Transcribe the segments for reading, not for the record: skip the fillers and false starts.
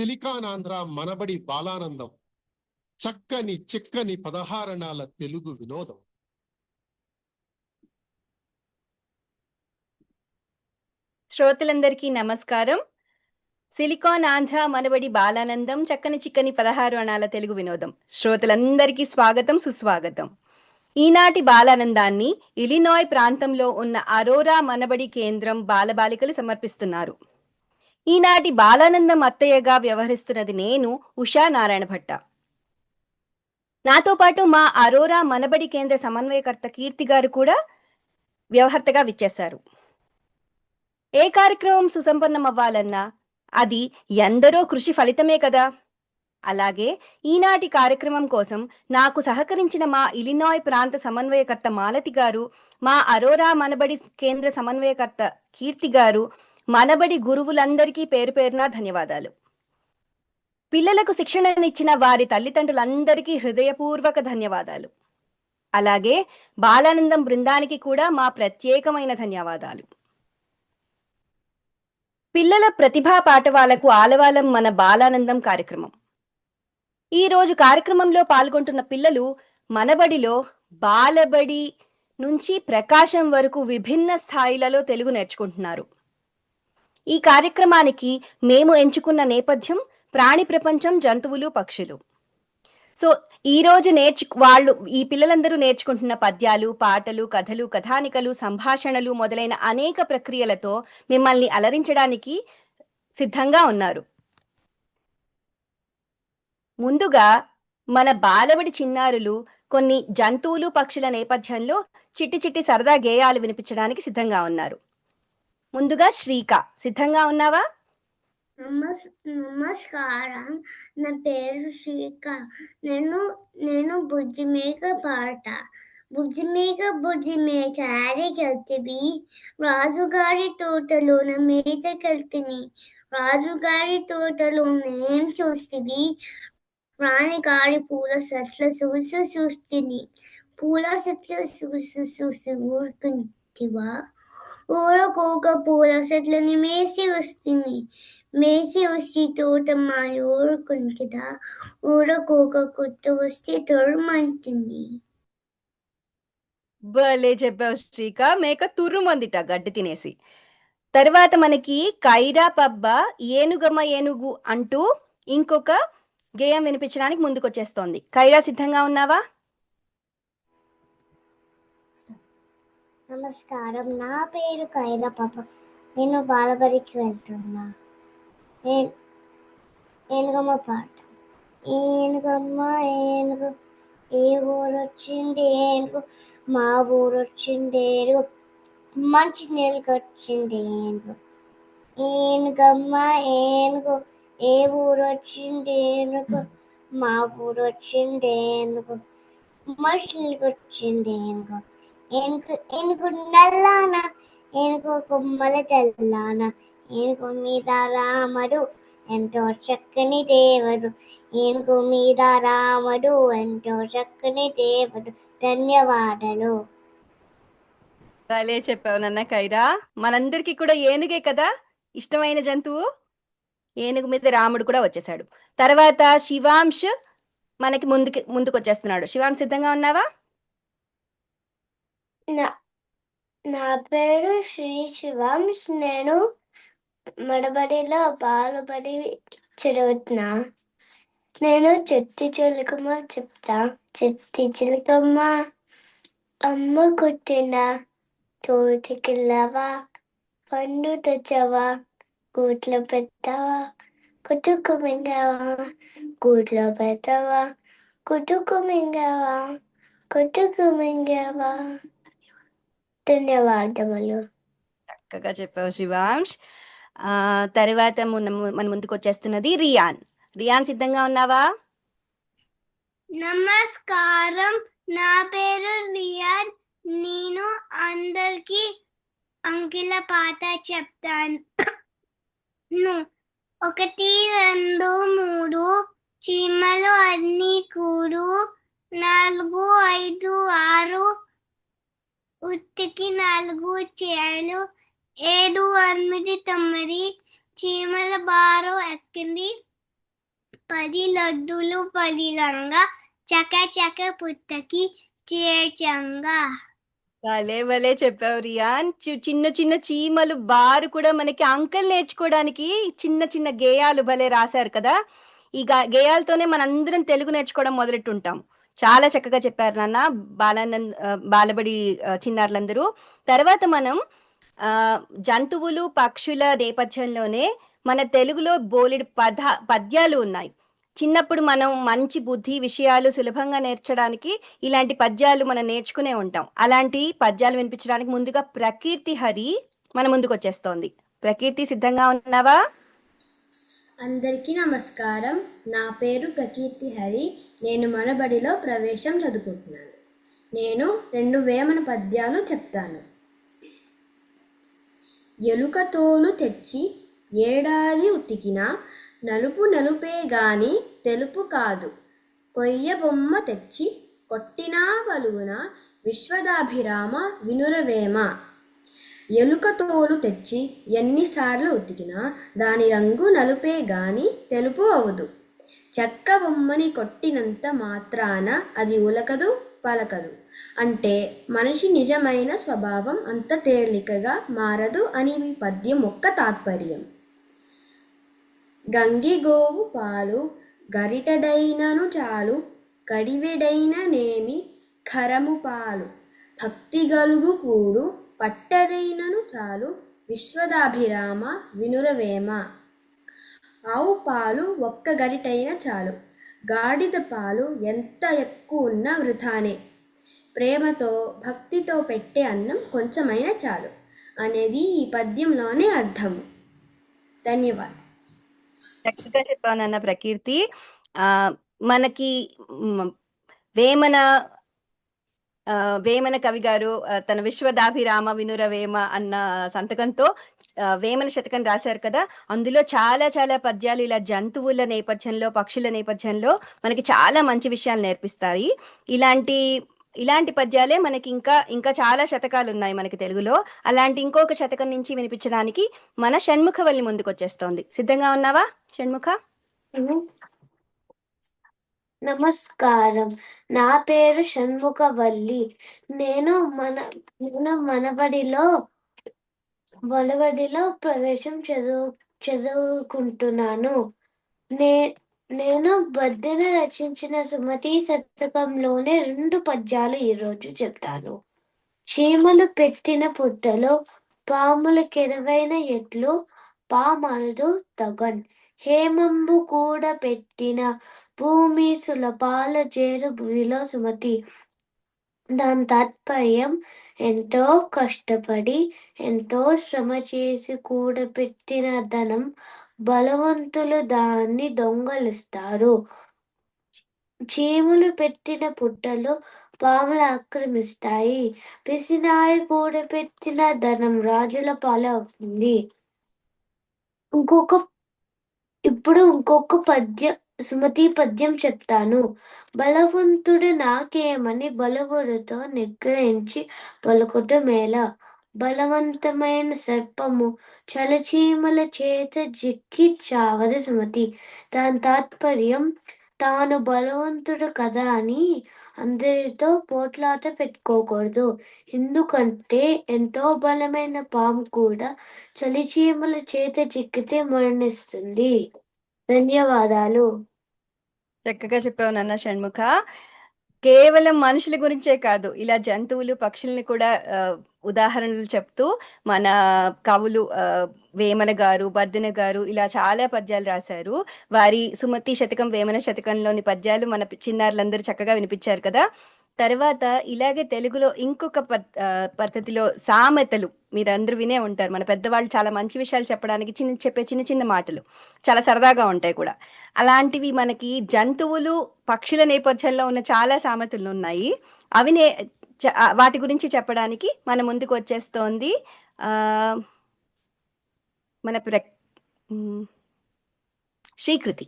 Silicon Andhra మనబడి బాలానందం చక్కని చిక్కని 16 తెలుగు వినోదం. శ్రోతలందరికీ నమస్కారం. సిలికాన్ ఆంధ్ర మనబడి బాలానందం చక్కని చిక్కని 16 తెలుగు వినోదం శ్రోతలందరికీ స్వాగతం, సుస్వాగతం. ఈనాటి బాలానందాన్ని ఇలినాయ్ ప్రాంతంలో ఉన్న అరోరా మనబడి కేంద్రం బాలబాలికలు సమర్పిస్తున్నారు. ఈనాటి బాలానందం అత్తయ్యగా వ్యవహరిస్తున్నది నేను, ఉషా నారాయణ భట్ట. నాతో పాటు మా అరోరా మనబడి కేంద్ర సమన్వయకర్త కీర్తి గారు కూడా వ్యవహర్తగా విచ్చేశారు. ఏ కార్యక్రమం సుసంపన్నం అవ్వాలన్నా అది ఎందరో కృషి ఫలితమే కదా. అలాగే ఈనాటి కార్యక్రమం కోసం నాకు సహకరించిన మా ఇలినాయ్ ప్రాంత సమన్వయకర్త మాలతి గారు, మా అరోరా మనబడి కేంద్ర సమన్వయకర్త కీర్తి గారు, మనబడి గురువులందరికీ పేరు పేరున ధన్యవాదాలు. పిల్లలకు శిక్షణనిచ్చిన వారి తల్లిదండ్రులందరికీ హృదయపూర్వక ధన్యవాదాలు. అలాగే బాలానందం బృందానికి కూడా మా ప్రత్యేకమైన ధన్యవాదాలు. పిల్లల ప్రతిభా పాఠవాలకు ఆలవాలం మన బాలానందం కార్యక్రమం. ఈ రోజు కార్యక్రమంలో పాల్గొంటున్న పిల్లలు మనబడిలో బాలబడి నుంచి ప్రకాశం వరకు విభిన్న స్థాయిలలో తెలుగు నేర్చుకుంటున్నారు. ఈ కార్యక్రమానికి మేము ఎంచుకున్న నేపథ్యం ప్రాణి ప్రపంచం, జంతువులు, పక్షులు. సో ఈ రోజు ఈ పిల్లలందరూ నేర్చుకుంటున్న పద్యాలు, పాటలు, కథలు, కథానికలు, సంభాషణలు మొదలైన అనేక ప్రక్రియలతో మిమ్మల్ని అలరించడానికి సిద్ధంగా ఉన్నారు. ముందుగా మన బాలబడి చిన్నారులు కొన్ని జంతువులు, పక్షుల నేపథ్యంలో చిట్టి చిట్టి సరదా గేయాలు వినిపించడానికి సిద్ధంగా ఉన్నారు. ముందుగా శ్రీక, సిద్ధంగా ఉన్నావా? నమస్కారం, నా పేరు శ్రీక. నేను బుజ్జి మేక పాట. బుజ్జి మేక ఆడికెళ్తివి, రాజుగారి తోటలోన మేతకెళ్తిని. రాజుగారి తోటలోన ఏం చూస్తివి, రాణిగారి పూల చెట్ల చూస్తిని. పూల చెట్ల చూసి ఊరుకుంటివా, ఊరకోక పూల చెట్లని మేసి వస్తే తోటమాలి ఊరుకుంటుందా, ఊరకోక కొత్త వస్తే తొరమంటుంది. భలే చెప్పావు శ్రీక. మేక తుర్రుమందిట గడ్డి తినేసి. తర్వాత మనకి కైరా పబ్బ ఏనుగమ్మ ఏనుగు అంటూ ఇంకొక గేయం వినిపించడానికి ముందుకొచ్చేస్తోంది. కైరా, సిద్ధంగా ఉన్నావా? నమస్కారం, నా పేరు కైరా పాప. నేను బాలబడికి వెళ్తున్నా. ఏనుగమ్మ పాట. ఏనుగమ్మ ఏనుగు, ఏ ఊరొచ్చింది ఏనుగు, మా ఊరొచ్చింది ఏనుగు, మంచి నీళ్ళకి వచ్చింది ఏనుగు. ఏనుగమ్మ ఏనుగు, ఏ ఊరొచ్చింది ఏనుగు, మా ఊరొచ్చింది ఏనుగు, మంచి నీళ్ళకి వచ్చింది ఏనుగు. ఏనుగు నల్లాన, ఏనుగు కొమ్మల తెల్లాన, ఏనుగు మీద రాముడు ఎంతో చక్కని దేవుడు, ఏనుగు మీద రాముడు ఎంతో చక్కని దేవుడు. ధన్యవాదాలు. భలే చెప్పావు నాన్న కైరా. మనందరికీ కూడా ఏనుగే కదా ఇష్టమైన జంతువు. ఏనుగు మీద రాముడు కూడా వచ్చేసాడు. తర్వాత శివాంశ్ మనకి ముందుకొచ్చేస్తున్నాడు. శివాంశ్, సిద్ధంగా ఉన్నావా? నా పేరు శ్రీ శివాంశ్. నేను మనబడిలో బాలబడి చదువుతున్నా. నేను చెట్టి చిలుకమ్మ చెప్తా. చెట్టి చిలుకమ్మ అమ్మ కుట్టిన తోటికెళ్ళవా, పండు తెచ్చవా, గూట్లో పెట్టవా, కుటుకు మింగవా, గూట్లో పెట్టవా, కుటుకు మింగవా, కుటుకు మింగవా. ధన్యవాదములు. చక్కగా చెప్పావు శివాంశ్. తర్వాత మన ముందుకు వచ్చేస్తున్నది రియాన్. రియాన్, సిద్ధంగా ఉన్నావా? నమస్కారం, నా పేరు రియాన్. నేను అందరికి అంకిల పాట చెప్తాను. 1 2 3 చీమలు అన్ని కూడు, 4 5 6 ఉత్తికి 4 చేలు, 7 8 9 చీమల బారు ఎక్కింది, 10 లడ్డూలు 10 లంగా చక చక పుట్టకి చేర్చంగా. భలే భలే చెప్పావు రియాన్. చిన్న చిన్న చీమలు బారు కూడా మనకి అంకెలు నేర్చుకోవడానికి చిన్న చిన్న గేయాలు భలే రాశారు కదా. ఈ గేయాలతోనే మనందరం తెలుగు నేర్చుకోవడం మొదలెట్టుంటాం. చాలా చక్కగా చెప్పారు నాన్న. బాలబడి చిన్నారులందరూ. తర్వాత మనం జంతువులు పక్షుల నేపథ్యంలోనే మన తెలుగులో బోలెడు పద్యాలు ఉన్నాయి. చిన్నప్పుడు మనం మంచి బుద్ధి విషయాలు సులభంగా నేర్చడానికి ఇలాంటి పద్యాలు మనం నేర్చుకునే ఉంటాం. అలాంటి పద్యాలు వినిపించడానికి ముందుగా ప్రకీర్తి హరి మన ముందుకు వచ్చేస్తోంది. ప్రకీర్తి, సిద్ధంగా ఉన్నావా? అందరికీ నమస్కారం. నా పేరు ప్రకీర్తి హరి. నేను మనబడిలో ప్రవేశం చదువుకుంటున్నాను. నేను 2 వేమన పద్యాలు చెప్తాను. ఎలుక తోలు తెచ్చి ఏడాది ఉతికినా నలుపు నలుపే గాని తెలుపు కాదు. కొయ్య బొమ్మ తెచ్చి కొట్టినా పలుగున విశ్వదాభిరామ వినురవేమ. ఎలుక తోలు తెచ్చి ఎన్నిసార్లు ఉతికినా దాని రంగు నలుపే గాని తెలుపు అవదు. చెక్క బొమ్మని కొట్టినంత మాత్రాన అది ఉలకదు పలకదు. అంటే మనిషి నిజమైన స్వభావం అంత తేలికగా మారదు అని ఈ పద్యం యొక్క తాత్పర్యం. గంగి గోవు పాలు గరిటెడైనను చాలు, కడివెడైన నేమి ఖరము పాలు. భక్తి గలుగు కూడు పట్టదైనను చాలు, విశ్వదాభిరామ వినురవేమ. ఆవు పాలు ఒక్క గరిటైన చాలు, గాడిద పాలు ఎంత ఎక్కువ ఉన్నా వృథానే. ప్రేమతో భక్తితో పెట్టే అన్నం కొంచెమైనా చాలు అనేది ఈ పద్యంలోనే అర్థము. ధన్యవాదాలు. చక్కగా చెప్పానన్న ప్రకీర్తి. మనకి వేమన కవి గారు తన విశ్వదాభిరామ వినురవేమ అన్న సంతకంతో వేమన శతకం రాశారు కదా. అందులో చాలా చాలా పద్యాలు ఇలా జంతువుల నేపథ్యంలో పక్షుల నేపథ్యంలో మనకి చాలా మంచి విషయాలు నేర్పిస్తాయి. ఇలాంటి పద్యాలే మనకి ఇంకా చాలా శతకాలు ఉన్నాయి మనకి తెలుగులో. అలాంటి ఇంకొక శతకం నుంచి వినిపించడానికి మన షణ్ముఖవల్లి ముందుకు వచ్చేస్తోంది. సిద్ధంగా ఉన్నావా షణ్ముఖ? నమస్కారం. నా పేరు షణ్ముఖవల్లి. నేను మనబడిలో ప్రవేశం చదువుకుంటున్నాను. నేను బద్దెన రచించిన సుమతి శతకంలోనే 2 పద్యాలు ఈరోజు చెప్తాను. చీమలు పెట్టిన పుట్టలో పాములు కెరవైన ఎట్లు పామనదు తగన్. హేమంబు కూడా పెట్టిన భూమి సులపాల చేరు భూమిలో సుమతి. దాని తాత్పర్యం, ఎంతో కష్టపడి ఎంతో శ్రమ చేసి కూడబెట్టిన ధనం బలవంతులు దాన్ని దొంగలిస్తారు. చీమలు పెట్టిన పుట్టలో పాములు ఆక్రమిస్తాయి. పిసినారి కూడబెట్టిన ధనం రాజుల పాలు అవుతుంది. ఇప్పుడు ఇంకొక సుమతి పద్యం చెప్తాను. బలవంతుడు నాకేమని బలవుడితో నిగ్రహించి పలుకుట మేల. బలవంతమైన సర్పము చలచీమల చేత జిక్కి చావదు సుమతి. దాని తాత్పర్యం, తాను బలవంతుడు కదా అని అందరితో పోట్లాట పెట్టుకోకూడదు. ఎందుకంటే ఎంతో బలమైన పాము కూడా చలిచీమల చేత చిక్కితే మరణిస్తుంది. ధన్యవాదాలు. చక్కగా చెప్పావు నాన్న షణ్ముఖ. కేవలం మనుషుల గురించే కాదు, ఇలా జంతువులు పక్షుల్ని కూడా ఉదాహరణలు చెప్తూ మన కవులు వేమన గారు, బద్దెన గారు ఇలా చాలా పద్యాలు రాశారు. వారి సుమతి శతకం వేమన శతకంలోని పద్యాలు మన చిన్నారులందరూ చక్కగా వినిపించారు కదా. తర్వాత ఇలాగే తెలుగులో ఇంకొక పద్ధతిలో సామెతలు మీరందరూ వినే ఉంటారు. మన పెద్దవాళ్ళు చాలా మంచి విషయాలు చెప్పడానికి చెప్పే చిన్న చిన్న మాటలు చాలా సరదాగా ఉంటాయి కూడా. అలాంటివి మనకి జంతువులు పక్షుల నేపథ్యంలో ఉన్న చాలా సామెతలు ఉన్నాయి. వాటి గురించి చెప్పడానికి మన ముందుకు వచ్చేస్తోంది మన శ్రీకృతి.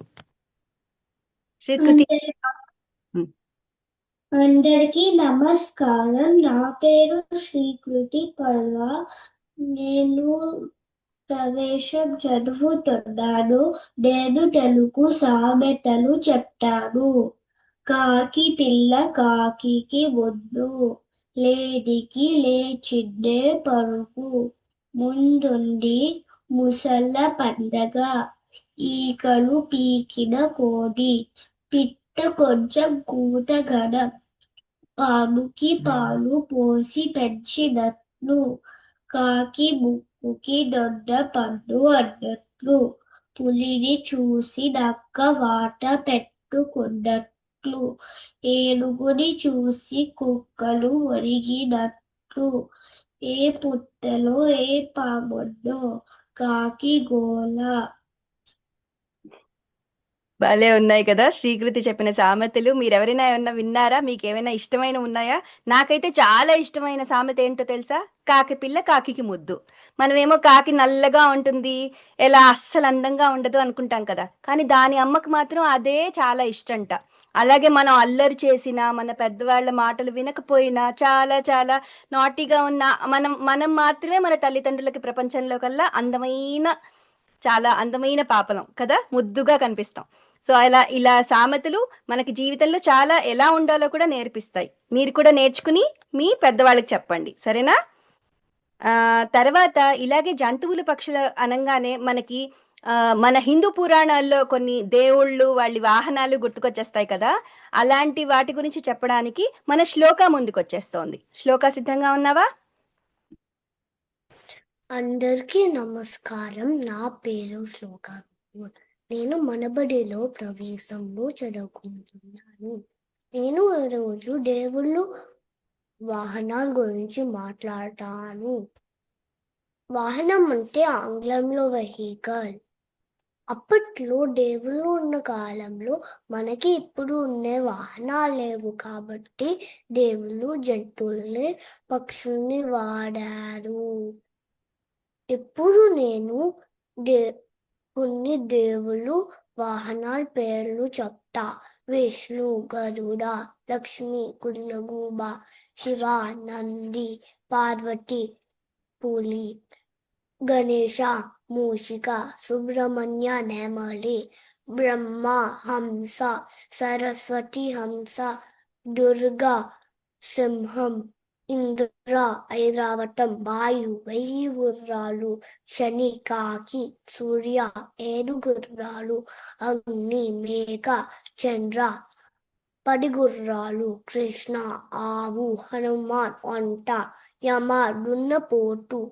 అందరికీ నమస్కారం. నా పేరు శ్రీకృతి పల్వ. నేను ప్రవేశం జరుపుతున్నాను. నేను తెలుగు సామెతలు చెప్తాను. కాకి పిల్ల కాకికి ముందు, లేడికి లేచిందే పరుగు. ముందుండి ముసళ్ళ పండగ, ఈకలు పీకిన కోడి. పిట్ట కొంచెం కూతగనం, పాముకి పాలు పోసి పెంచినట్లు. కాకి ముక్కుకి దొడ్డ పన్ను అన్నట్లు. పులిని చూసి నక్క వాత పెట్టుకున్నట్లు. ఏనుగుని చూసి కుక్కలు ఒరిగినట్లు. ఏ పుట్టలో ఏ పాముందో కాకి గోల. భలే ఉన్నాయి కదా శ్రీకృతి చెప్పిన సామెతలు. మీరెవరైనా ఏమన్నా విన్నారా? మీకు ఏమైనా ఇష్టమైన ఉన్నాయా? నాకైతే చాలా ఇష్టమైన సామెత ఏంటో తెలుసా? కాకి పిల్ల కాకికి ముద్దు. మనమేమో కాకి నల్లగా ఉంటుంది, ఎలా అస్సలు అందంగా ఉండదు అనుకుంటాం కదా, కానీ దాని అమ్మకు మాత్రం అదే చాలా ఇష్టంట. అలాగే మనం అల్లరి చేసినా, మన పెద్దవాళ్ళ మాటలు వినకపోయినా, చాలా చాలా నాటీగా ఉన్న మనం మనం మాత్రమే మన తల్లిదండ్రులకి ప్రపంచంలో కల్లా చాలా అందమైన పాపలం కదా, ముద్దుగా కనిపిస్తాం. సో ఇలా సామెతలు మనకి జీవితంలో చాలా ఎలా ఉండాలో కూడా నేర్పిస్తాయి. మీరు కూడా నేర్చుకుని మీ పెద్దవాళ్ళకి చెప్పండి, సరేనా? తర్వాత ఇలాగే జంతువులు పక్షులు అనంగానే మనకి మన హిందూ పురాణాల్లో కొన్ని దేవుళ్ళు వాళ్ళ వాహనాలు గుర్తుకొచ్చేస్తాయి కదా. అలాంటి వాటి గురించి చెప్పడానికి మన శ్లోక ముందుకొచ్చేస్తోంది. శ్లోక సిద్ధంగా ఉన్నావా? అందరికీ నమస్కారం. నా పేరు శ్లోక. నేను మనబడిలో ప్రవేశంలో చదువుకుంటున్నాను. నేను ఈరోజు దేవుళ్ళు వాహనాల గురించి మాట్లాడతాను. వాహనం అంటే ఆంగ్లంలో వెహికల్. అప్పట్లో దేవుళ్ళు ఉన్న కాలంలో మనకి ఇప్పుడు ఉండే వాహనాలు లేవు కాబట్టి దేవుళ్ళు జంతువుల్ని పక్షుల్ని వాడారు. ఇప్పుడు నేను కొన్ని దేవుళ్ళు వాహనాల పేర్లు చెప్తా. విష్ణు, గరుడ, లక్ష్మి, గుల్లగూబ, శివ, నంది, పార్వతి, పులి, గణేశ, మూషిక, సుబ్రహ్మణ్య, నెమలి, బ్రహ్మ, హంస, సరస్వతి హంస, దుర్గా, సింహం, ఇంద్ర, ఐరావతం, వాయు, 1000 గుర్రాలు, శని, కాకి, సూర్య, 7 గుర్రాలు, అగ్ని, మేఘ, చంద్ర, 10 గుర్రాలు, కృష్ణ, ఆవు, హనుమాన్, వంట, యమ, దున్నపోతు,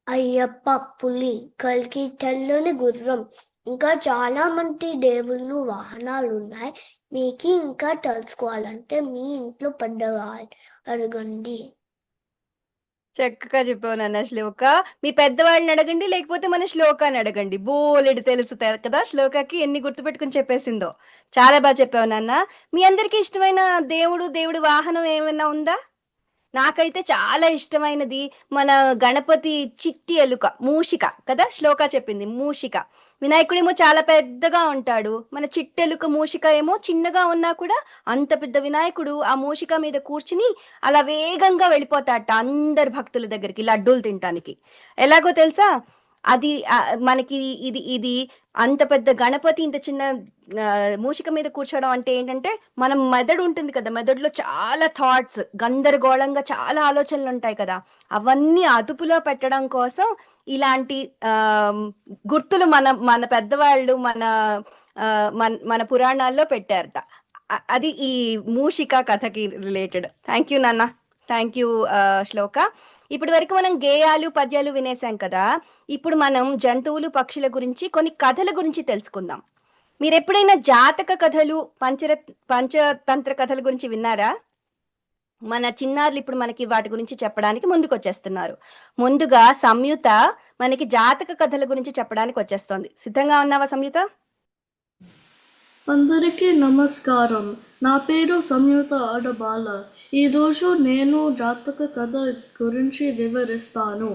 అయ్యప్ప, పులి, కల్కి, తెల్లని గుర్రం. ఇంకా చాలా మంది దేవుళ్ళు వాహనాలు ఉన్నాయి. మీకు ఇంకా తెలుసుకోవాలంటే మీ ఇంట్లో పెద్దవాళ్ళు అడగండి. చక్కగా చెప్పావు నాన్న శ్లోక. మీ పెద్దవాళ్ళని అడగండి, లేకపోతే మన శ్లోకాన్ని అడగండి, బోలెడు తెలుసు కదా శ్లోకకి ఎన్ని గుర్తుపెట్టుకుని చెప్పేసిందో. చాలా బాగా చెప్పావు నాన్న. మీ అందరికీ ఇష్టమైన దేవుడు వాహనం ఏమైనా ఉందా? నాకైతే చాలా ఇష్టమైనది మన గణపతి చిట్టి ఎలుక, మూషిక కదా శ్లోక చెప్పింది, మూషిక. వినాయకుడేమో చాలా పెద్దగా ఉంటాడు, మన చిట్టెలుక మూషిక ఏమో చిన్నగా ఉన్నా కూడా అంత పెద్ద వినాయకుడు ఆ మూషిక మీద కూర్చుని అలా వేగంగా వెళ్ళిపోతాడట అందరి భక్తుల దగ్గరికి లడ్డూలు తినటానికి. ఎలాగో తెలుసా? అది మనకి ఇది అంత పెద్ద గణపతి ఇంత చిన్న మూషిక మీద కూర్చోవడం అంటే ఏంటంటే, మనం మెదడు ఉంటుంది కదా, మెదడులో చాలా థాట్స్, గందరగోళంగా చాలా ఆలోచనలు ఉంటాయి కదా, అవన్నీ అదుపులో పెట్టడం కోసం ఇలాంటి గుర్తులు మన మన పెద్దవాళ్ళు మన పురాణాల్లో పెట్టారట. అది ఈ మూషిక కథకి రిలేటెడ్. థ్యాంక్ యూ నాన్న, థ్యాంక్ యూ శ్లోక. ఇప్పటి వరకు మనం గేయాలు పద్యాలు వినేసాం కదా. ఇప్పుడు మనం జంతువులు పక్షుల గురించి కొన్ని కథల గురించి తెలుసుకుందాం. మీరు ఎప్పుడైనా జాతక కథలు, పంచతంత్ర కథల గురించి విన్నారా? మన చిన్నారులు ఇప్పుడు మనకి వాటి గురించి చెప్పడానికి ముందుకు వచ్చేస్తున్నారు. ముందుగా సంయుత మనకి జాతక కథల గురించి చెప్పడానికి వచ్చేస్తోంది. సిద్ధంగా ఉన్నావా సంయుత? అందరికీ నమస్కారం. నా పేరు సంయుత ఆడబాల. ఈరోజు నేను జాతక కథ గురించి వివరిస్తాను.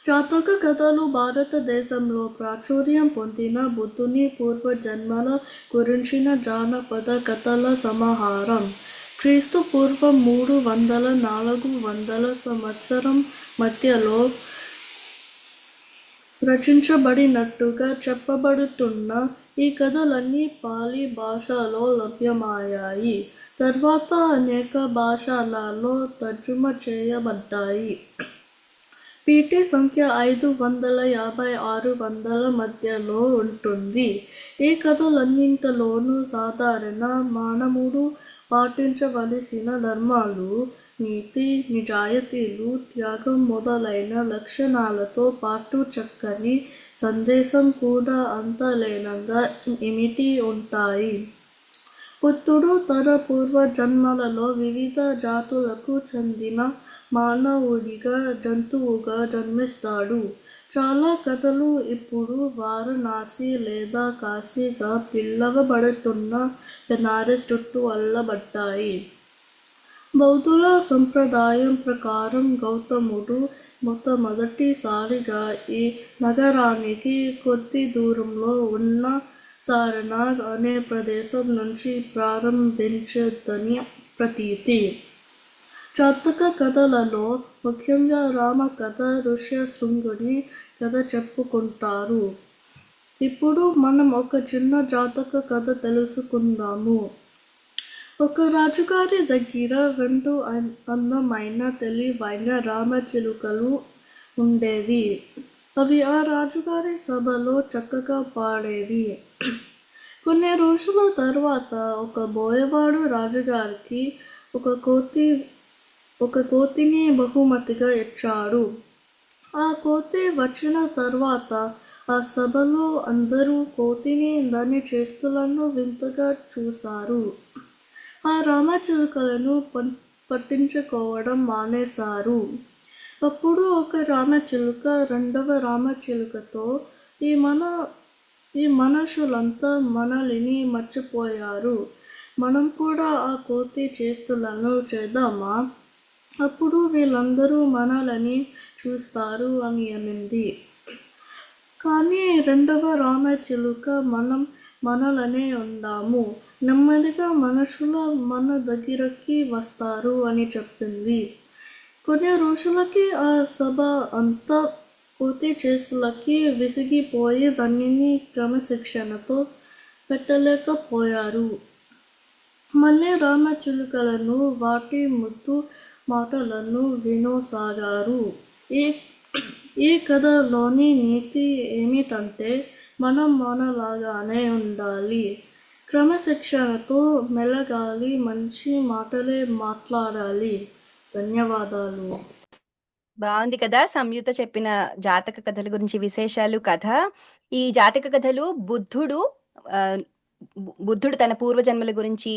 జాతక కథలు భారతదేశంలో ప్రాచుర్యం పొందిన బుద్ధుని పూర్వజన్మల గురించిన జానపద కథల సమాహారం. క్రీస్తు పూర్వం 300-400 సంవత్సరం మధ్యలో రచించబడినట్టుగా చెప్పబడుతున్న ఈ కథలన్నీ పాలీ భాషలో లభ్యమయ్యాయి. తర్వాత అనేక భాషలలో తర్జుమా చేయబడ్డాయి. పీటీ సంఖ్య 550-600 మధ్యలో ఉంటుంది. ఈ కథలన్నింటిలోనూ సాధారణ మానవుడు పాటించవలసిన ధర్మాలు, నీతి, నిజాయితీలు, త్యాగం మొదలైన లక్షణాలతో పాటు చక్కని సందేశం కూడా అంతలేనంగా ఇమిడి ఉంటాయి. బుద్ధుడు తన పూర్వజన్మలలో వివిధ జాతులకు చెందిన మానవుడిగా, జంతువుగా జన్మిస్తాడు. చాలా కథలు ఇప్పుడు వారణాసి లేదా కాశీగా పిలువబడుతున్న బెనారస్ చుట్టూ అల్లబడ్డాయి. బౌద్ధుల సంప్రదాయం ప్రకారం గౌతముడు మొట్టమొదటిసారిగా ఈ నగరానికి కొద్ది దూరంలో ఉన్న సారనాథ్ అనే ప్రదేశం నుంచి ప్రారంభించదని ప్రతీతి. జాతక కథలలో ముఖ్యంగా రామ కథ, ఋష్యశృంగుని కథ చెప్పుకుంటారు. ఇప్పుడు మనం ఒక చిన్న జాతక కథ తెలుసుకుందాము. ఒక రాజుగారి దగ్గర 2 అందమైన తెలివైన రామచిలుకలు ఉండేవి. అవి ఆ రాజుగారి సభలో చక్కగా పాడేవి. కొన్ని రోజుల తర్వాత ఒక బోయవాడు రాజుగారికి ఒక కోతిని బహుమతిగా ఇచ్చాడు. ఆ కోతి వచ్చిన తర్వాత ఆ సభలో అందరూ కోతిని, దాని చేష్టలను వింతగా చూశారు. ఆ రామచిలుకలను పట్టించుకోవడం మానేశారు. అప్పుడు ఒక రామచిలుక రెండవ రామచిలుకతో, ఈ మనుషులంతా మనల్ని మర్చిపోయారు. మనం కూడా ఆ కోతి చేష్టలను చేద్దామా? అప్పుడు వీళ్ళందరూ మనల్ని చూస్తారు అని అనింది. కానీ రెండవ రామచిలుక మనం మనలనే ఉందాము, నెమ్మదిగా మనుషులు మన దగ్గరికి వస్తారు అని చెప్పింది. కొన్ని రోజులకి ఆ సభ అంతా కోతి చేష్టలకి విసిగిపోయి దానిని క్రమశిక్షణతో పెట్టలేకపోయారు. మళ్ళీ రామచిలుకలను వాటి ముద్దు మాటలను వినసాగారు. ఈ కథలోని నీతి ఏమిటంటే మనం మనలాగానే ఉండాలి, క్రమశిక్షణతో మెలగాలి, మంచి మాటలే మాట్లాడాలి. ధన్యవాదాలు. బాగుంది కదా సంయుత చెప్పిన జాతక కథల గురించి విశేషాలు కథ. ఈ జాతక కథలు బుద్ధుడు తన పూర్వజన్మల గురించి,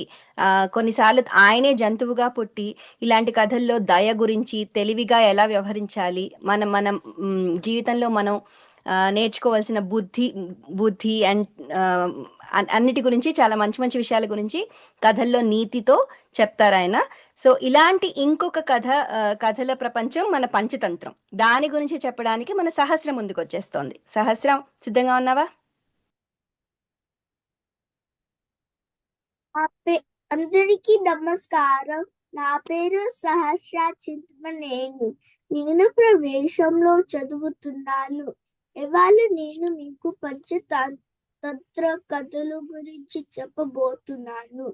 కొన్నిసార్లు ఆయనే జంతువుగా పుట్టి ఇలాంటి కథల్లో దయ గురించి, తెలివిగా ఎలా వ్యవహరించాలి, మనం జీవితంలో మనం నేర్చుకోవాల్సిన బుద్ధి అండ్ అన్నిటి గురించి, చాలా మంచి మంచి విషయాల గురించి కథల్లో నీతితో చెప్తారు ఆయన. సో ఇలాంటి ఇంకొక కథల ప్రపంచం మన పంచతంత్రం. దాని గురించి చెప్పడానికి మన సహస్రం ముందుకు వచ్చేస్తోంది. సహస్రం, సిద్ధంగా ఉన్నావా? అందరికీ నమస్కారం. నా పేరు సహస్ర చింతమనేని. నేను ప్రవేశంలో చదువుతున్నాను. ఇవాళ నేను మీకు పంచతంత్ర కథల గురించి చెప్పబోతున్నాను.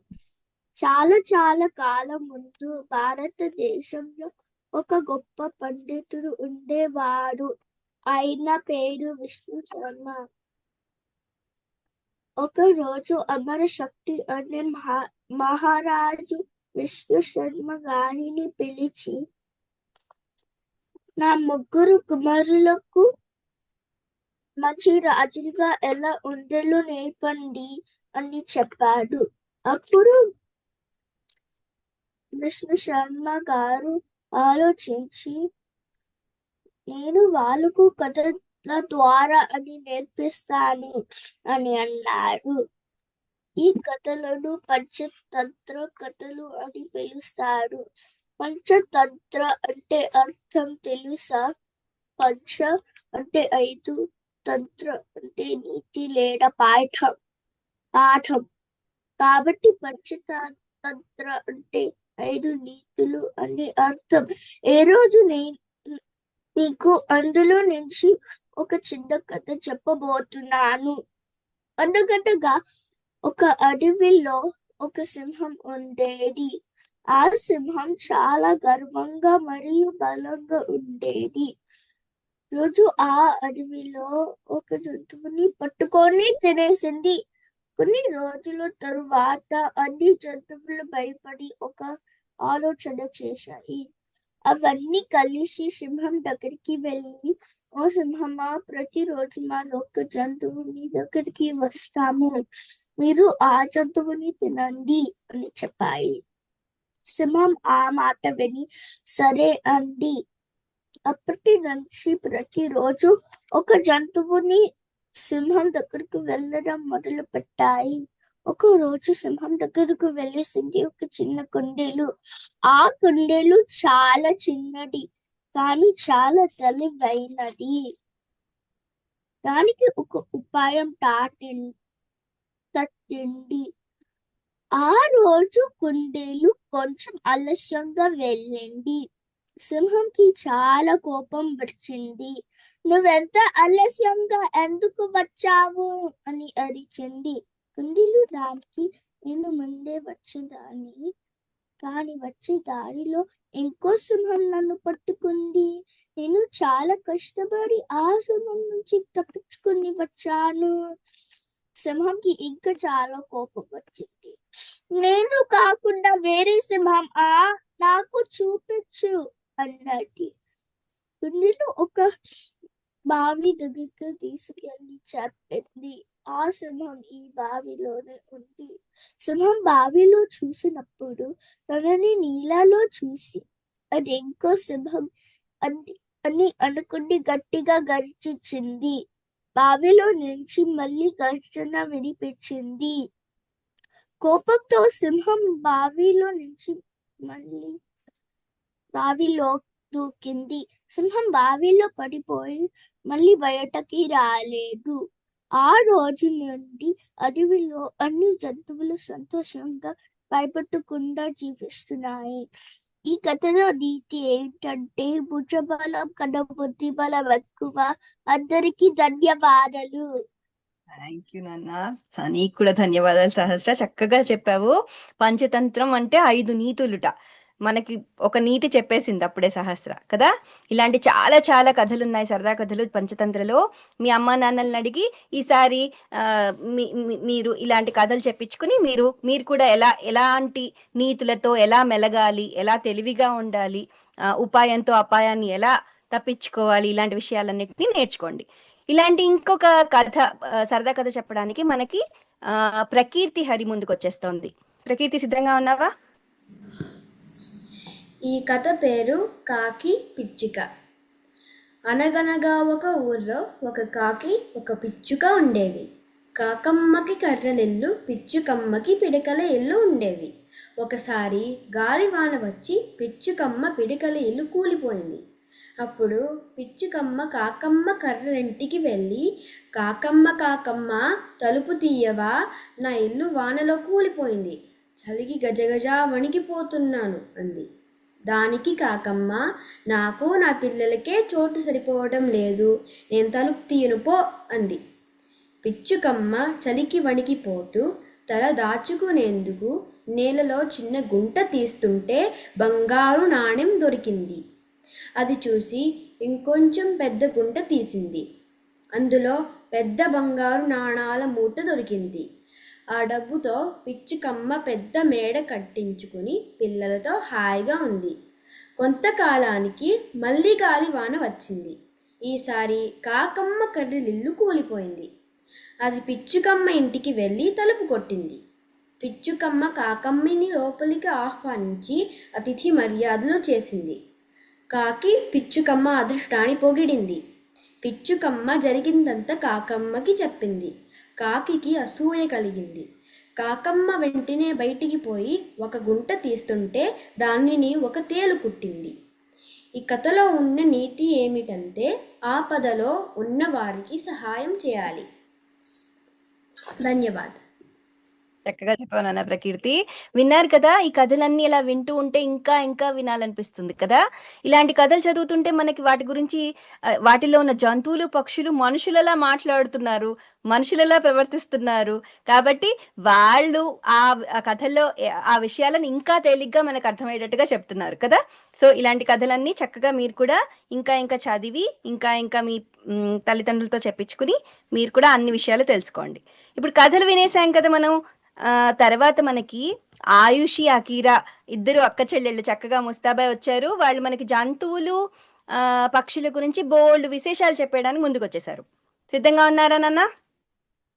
చాలా చాలా కాలం ముందు భారతదేశంలో ఒక గొప్ప పండితుడు ఉండేవాడు. ఆయన పేరు విష్ణు శర్మ. ఒక రోజు అమరశక్తి అనే మహారాజు విష్ణు శర్మ గారిని పిలిచి, నా 3 కుమారులకు మంచి రాజులుగా ఎలా ఉండేలో నేర్పండి అని చెప్పాడు. అప్పుడు విష్ణు శర్మ గారు ఆలోచించి, నేను వాళ్ళకు కథల ద్వారా అని నేర్పిస్తాను అని అన్నాడు. ఈ కథలను పంచతంత్ర కథలు అని పిలుస్తారు. పంచతంత్ర అంటే అర్థం తెలుసా? పంచ అంటే 5, తంత్ర అంటే నీతి లేదా పాఠం. కాబట్టి పంచతంత్ర అంటే 5 నీతులు అని అర్థం. ఏ రోజు మీకు అందులో నుంచి ఒక చిన్న కథ చెప్పబోతున్నాను. అనగనగా ఒక అడవిలో ఒక సింహం ఉండేది. ఆ సింహం చాలా గర్వంగా మరియు బలంగా ఉండేది. రోజు ఆ అడవిలో ఒక జంతువుని పట్టుకొని తినేసింది. కొన్ని రోజుల తరువాత అన్ని జంతువులు భయపడి ఒక ఆలోచన చేశాయి. అవన్నీ కలిసి సింహం దగ్గరికి వెళ్ళి, ఓ సింహమా, ప్రతిరోజు మరొక జంతువుని దగ్గరికి వస్తాము, మీరు ఆ జంతువుని తినండి అని చెప్పాయి. సింహం ఆ మాట విని సరే అంది. అప్పటి నుంచి ప్రతిరోజు ఒక జంతువుని సింహం దగ్గరకు వెళ్ళడం మొదలు పెట్టాయి. ఒక రోజు సింహం దగ్గరకు వెళ్ళేసింది ఒక చిన్న కుందేలు. ఆ కుందేలు చాలా చిన్నది, కానీ చాలా తెలివైనది. దానికి ఒక ఉపాయం తట్టింది. ఆ రోజు కుందేలు కొంచెం ఆలస్యంగా వెళ్ళింది. సింహంకి చాలా కోపం వచ్చింది. నువ్వెంత ఆలస్యంగా ఎందుకు వచ్చావు అని అరిచింది. కుందేలు దానికి, నేను ముందే వచ్చేదాన్ని, కానీ వచ్చే దారిలో ఇంకో సింహం నన్ను పట్టుకుంది. నేను చాలా కష్టపడి ఆ సింహం నుంచి తప్పించుకుని వచ్చాను. సింహంకి ఇంకా చాలా కోపం వచ్చింది. నేను కాకుండా వేరే సింహం నాకు చూపించు అన్నది. కుందేలు ఒక బావి దగ్గరికి తీసుకెళ్ళి చెప్పింది, ఆ సింహం ఈ బావిలోనే ఉంది. సింహం బావిలో చూసినప్పుడు తనని నీళ్ళలో చూసి అది ఇంకో సింహం అని అనుకుని గట్టిగా గర్జించింది. బావిలో నుంచి మళ్ళీ గర్జన వినిపించింది. కోపంతో సింహం బావిలో నుంచి మళ్ళీ బావిలో దూకింది. సింహం బావిలో పడిపోయి మళ్ళీ బయటకి రాలేదు. ఆ రోజు నుండి అడవిలో అన్ని జంతువులు సంతోషంగా భయపడకుండా జీవిస్తున్నాయి. ఈ కథలో నీతి ఏంటంటే, భుజబలం కన్నా బుద్ధి బలం ఎక్కువ. అందరికీ ధన్యవాదాలు. థ్యాంక్ యూ నాన్న. నీకు కూడా ధన్యవాదాలు సహస్ర. చక్కగా చెప్పావు. పంచతంత్రం అంటే 5 నీతులుట. మనకి ఒక నీతి చెప్పేసింది అప్పుడే సహస్ర కదా. ఇలాంటి చాలా చాలా కథలు ఉన్నాయి, సరదా కథలు పంచతంత్రలో. మీ అమ్మా నాన్నల్ని అడిగి ఈసారి మీరు ఇలాంటి కథలు చెప్పించుకుని మీరు కూడా ఎలాంటి నీతులతో ఎలా మెలగాలి, ఎలా తెలివిగా ఉండాలి, ఉపాయంతో అపాయాన్ని ఎలా తప్పించుకోవాలి, ఇలాంటి విషయాలన్నిటినీ నేర్చుకోండి. ఇలాంటి ఇంకొక కథ, సరదా కథ చెప్పడానికి మనకి ప్రకీర్తి హరి ముందుకు వచ్చేస్తోంది. ప్రకీర్తి, సిద్ధంగా ఉన్నావా? ఈ కథ పేరు కాకి పిచ్చుక. అనగనగా ఒక ఊర్లో ఒక కాకి ఒక పిచ్చుక ఉండేవి. కాకమ్మకి కర్రలిల్లు, పిచ్చుకమ్మకి పిడకల ఇల్లు ఉండేవి. ఒకసారి గాలివాన వచ్చి పిచ్చుకమ్మ పిడకల ఇల్లు కూలిపోయింది. అప్పుడు పిచ్చుకమ్మ కాకమ్మ కర్రలింటికి వెళ్ళి, కాకమ్మ కాకమ్మ తలుపు తీయవా, నా ఇల్లు వానలో కూలిపోయింది, చలికి గజగజ వణికిపోతున్నాను అంది. దానికి కాకమ్మ, నాకు నా పిల్లలకే చోటు సరిపోవడం లేదు, నేను తలుపు తీయను పో అంది. పిచ్చుకమ్మ చలికి వణికిపోతూ తల దాచుకునేందుకు నేలలో చిన్న గుంట తీస్తుంటే బంగారు నాణెం దొరికింది. అది చూసి ఇంకొంచెం పెద్ద గుంట తీసింది. అందులో పెద్ద బంగారు నాణాల మూట దొరికింది. ఆ డబ్బుతో పిచ్చుకమ్మ పెద్ద మేడ కట్టించుకుని పిల్లలతో హాయిగా ఉంది. కొంతకాలానికి మళ్ళీ గాలివాన వచ్చింది. ఈసారి కాకమ్మ కర్రలిల్లు కూలిపోయింది. అది పిచ్చుకమ్మ ఇంటికి వెళ్ళి తలుపు కొట్టింది. పిచ్చుకమ్మ కాకమ్మని లోపలికి ఆహ్వానించి అతిథి మర్యాదలు చేసింది. కాకి పిచ్చుకమ్మ అదృష్టాన్ని పొగిడింది. పిచ్చుకమ్మ జరిగిందంతా కాకమ్మకి చెప్పింది. కాకికి అసూయ కలిగింది. కాకమ్మ వెంటనే బయటికి పోయి ఒక గుంట తీస్తుంటే దానిని ఒక తేలు కుట్టింది. ఈ కథలో ఉన్న నీతి ఏమిటంటే, ఆపదలో ఉన్న వారికి సహాయం చేయాలి. ధన్యవాదాలు. చక్కగా చెప్పావు నాన్న ప్రకీర్తి. విన్నారు కదా, ఈ కథలన్నీ ఇలా వింటూ ఉంటే ఇంకా ఇంకా వినాలనిపిస్తుంది కదా. ఇలాంటి కథలు చదువుతుంటే మనకి వాటి గురించి వాటిలో ఉన్న జంతువులు పక్షులు మనుషులలా మాట్లాడుతున్నారు, మనుషులలా ప్రవర్తిస్తున్నారు. కాబట్టి వాళ్ళు ఆ ఆ కథల్లో ఆ విషయాలను ఇంకా తేలిగ్గా మనకు అర్థమయ్యేటట్టుగా చెప్తున్నారు కదా. సో ఇలాంటి కథలన్నీ చక్కగా మీరు కూడా ఇంకా ఇంకా చదివి ఇంకా ఇంకా మీ తల్లిదండ్రులతో చెప్పించుకుని మీరు కూడా అన్ని విషయాలు తెలుసుకోండి. ఇప్పుడు కథలు వినేసాం కదా మనం. తర్వాత మనకి ఆయుషి అకీరా ఇద్దరు అక్క చెల్లెళ్ళు చక్కగా ముస్తాబాయ్ వచ్చారు. వాళ్ళు మనకి జంతువులు పక్షుల గురించి బోల్డ్ విశేషాలు చెప్పడానికి ముందుకు వచ్చేసారు. సిద్ధంగా ఉన్నారా నాన్న?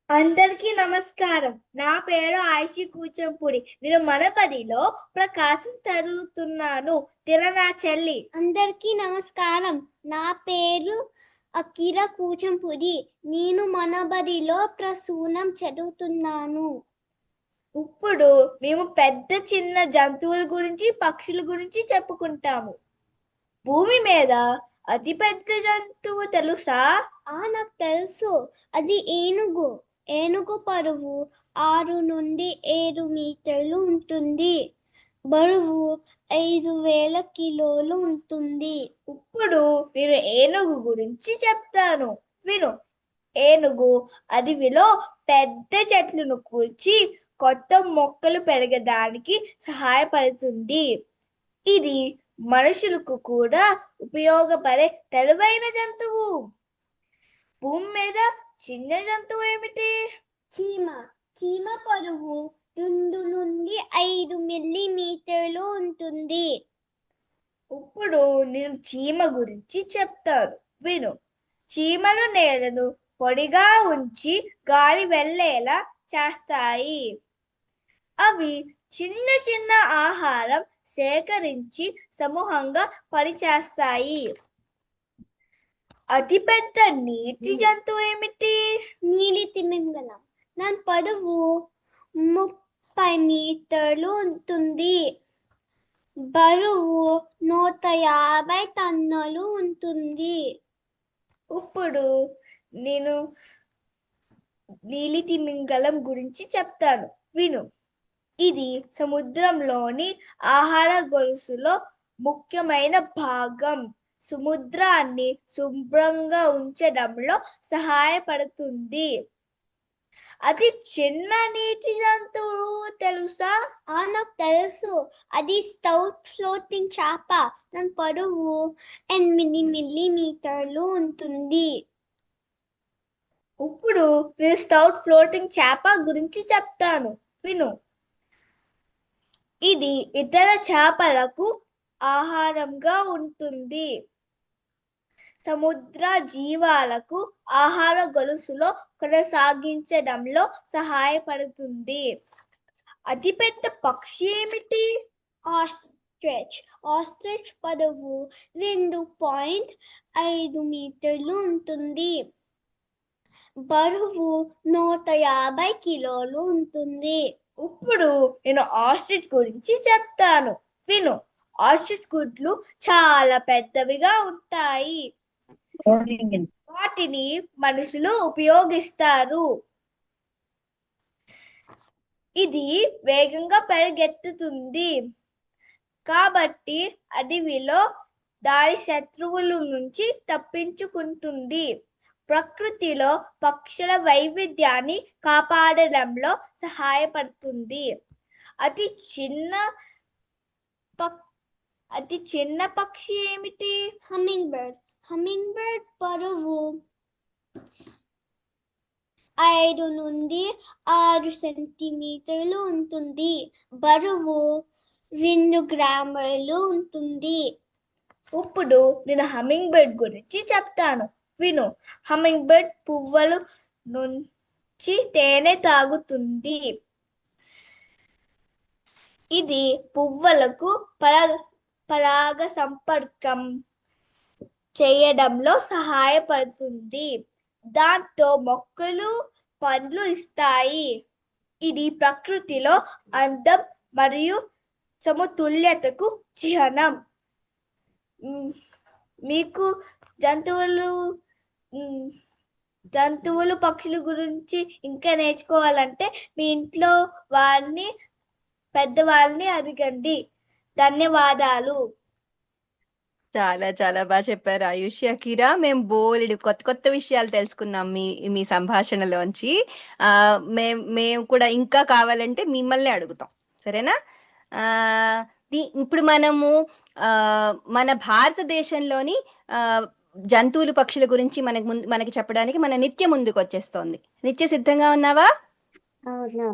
అందరికీ నమస్కారం. నా పేరు ఆయిషి కూచంపూడి. నేను మనబడిలో ప్రకాశం చదువుతున్నాను. నా చెల్లి. అందరికీ నమస్కారం. నా పేరు అకిరా కూచంపుడి. నేను మనబడిలో ప్రసూనం చదువుతున్నాను. ఇప్పుడు మేము పెద్ద చిన్న జంతువుల గురించి పక్షుల గురించి చెప్పుకుంటాము. భూమి మీద అతి పెద్ద జంతువు తెలుసా? నాకు తెలుసు. అది ఏనుగు. ఏనుగు బరువు 6 నుండి 7 మీటర్లు ఉంటుంది. బరువు 5000 కిలోలు ఉంటుంది. ఇప్పుడు నేను ఏనుగు గురించి చెప్తాను, విను. ఏనుగు అడవిలో పెద్ద చెట్లను కూల్చి కొత్త మొక్కలు పెరగడానికి సహాయపడుతుంది. ఇది మనుషులకు కూడా ఉపయోగపడే తెలివైన జంతువు. భూమి మీద చిన్న జంతువు ఏమిటి? చీమ. చీమ బరువు 2 నుండి 5 మిల్లీమీటర్లు ఉంటుంది. ఇప్పుడు నేను చీమ గురించి చెప్తాను, విను. చీమలు నేలను పొడిగా ఉంచి గాలి వెళ్ళేలా చేస్తాయి. అవి చిన్న చిన్న ఆహారం సేకరించి సమూహంగా పనిచేస్తాయి. అతిపెద్ద నీటి జంతువు ఏమిటి? నీలి తిమింగలం. దాని పొడవు 30 మీటర్లు ఉంటుంది. బరువు 150 టన్నులు ఉంటుంది. ఇప్పుడు నేను నీలి తిమింగలం గురించి చెప్తాను, విను. ఇది సముద్రంలోని ఆహార గొలుసులో ముఖ్యమైన భాగం. సముద్రాన్ని శుభ్రంగా ఉంచడంలో సహాయపడుతుంది. అతి చిన్న నీటి జంతువు తెలుసా? నాకు తెలుసు. అది స్టౌట్ ఫ్లోటింగ్ చేప. దాని పొడవు 8 మిల్లీమీటర్లు ఉంటుంది. ఇప్పుడు నేను స్టౌట్ ఫ్లోటింగ్ చేప గురించి చెప్తాను, విను. ఇది ఇతర చేపలకు ఆహారంగా ఉంటుంది. సముద్ర జీవాలకు ఆహార గొలుసులో కొనసాగించడంలో సహాయపడుతుంది. అతిపెద్ద పక్షి ఏమిటి? ఆస్ట్రిచ్. ఆస్ట్రిచ్ పొడవు 2.5 మీటర్లు ఉంటుంది. బరువు 150 కిలోలు ఉంటుంది. ఇప్పుడు నేను ఆస్ట్రిచ్ గురించి చెప్తాను, విను. ఆస్ట్రిచ్ గుడ్లు చాలా పెద్దవిగా ఉంటాయి. వాటిని మనుషులు ఉపయోగిస్తారు. ఇది వేగంగా పరిగెత్తుతుంది కాబట్టి అడవిలో దాని శత్రువుల నుంచి తప్పించుకుంటుంది. ప్రకృతిలో పక్షుల వైవిధ్యాన్ని కాపాడడంలో సహాయపడుతుంది. అతి చిన్న పక్షి ఏమిటి? Humming bird. హమ్మింగ్ బర్డ్ బరువు 5 నుండి 6 సెంటీమీటర్లు ఉంటుంది. బరువు 2 గ్రాములు ఉంటుంది. ఇప్పుడు నేను హమ్మింగ్ బర్డ్ గురించి చెప్తాను, విను. హమ్మింగ్ బర్డ్ పువ్వుల నుంచి తేనె తాగుతుంది. ఇది పువ్వులకు పరాగ సంపర్కం చేయడంలో సహాయపడుతుంది. దాంతో మొక్కలు పండ్లు ఇస్తాయి. ఇది ప్రకృతిలో అందం మరియు సమతుల్యతకు చిహ్నం. మీకు జంతువులు జంతువులు పక్షుల గురించి ఇంకా నేర్చుకోవాలంటే మీ ఇంట్లో వాళ్ళని పెద్దవాళ్ళని అడగండి. ధన్యవాదాలు. చాలా చాలా బాగా చెప్పారు ఆయుష్, అకిరా. మేము బోలెడు కొత్త కొత్త విషయాలు తెలుసుకున్నాం మీ మీ సంభాషణలోంచి. మేము కూడా ఇంకా కావాలంటే మిమ్మల్ని అడుగుతాం, సరేనా? ఆ ఇప్పుడు మనము ఆ మన భారతదేశంలోని ఆ జంతువులు పక్షుల గురించి మనకి చెప్పడానికి మన నిత్య ముందుకు వచ్చేస్తోంది. నిత్య సిద్ధంగా ఉన్నావా? అవును.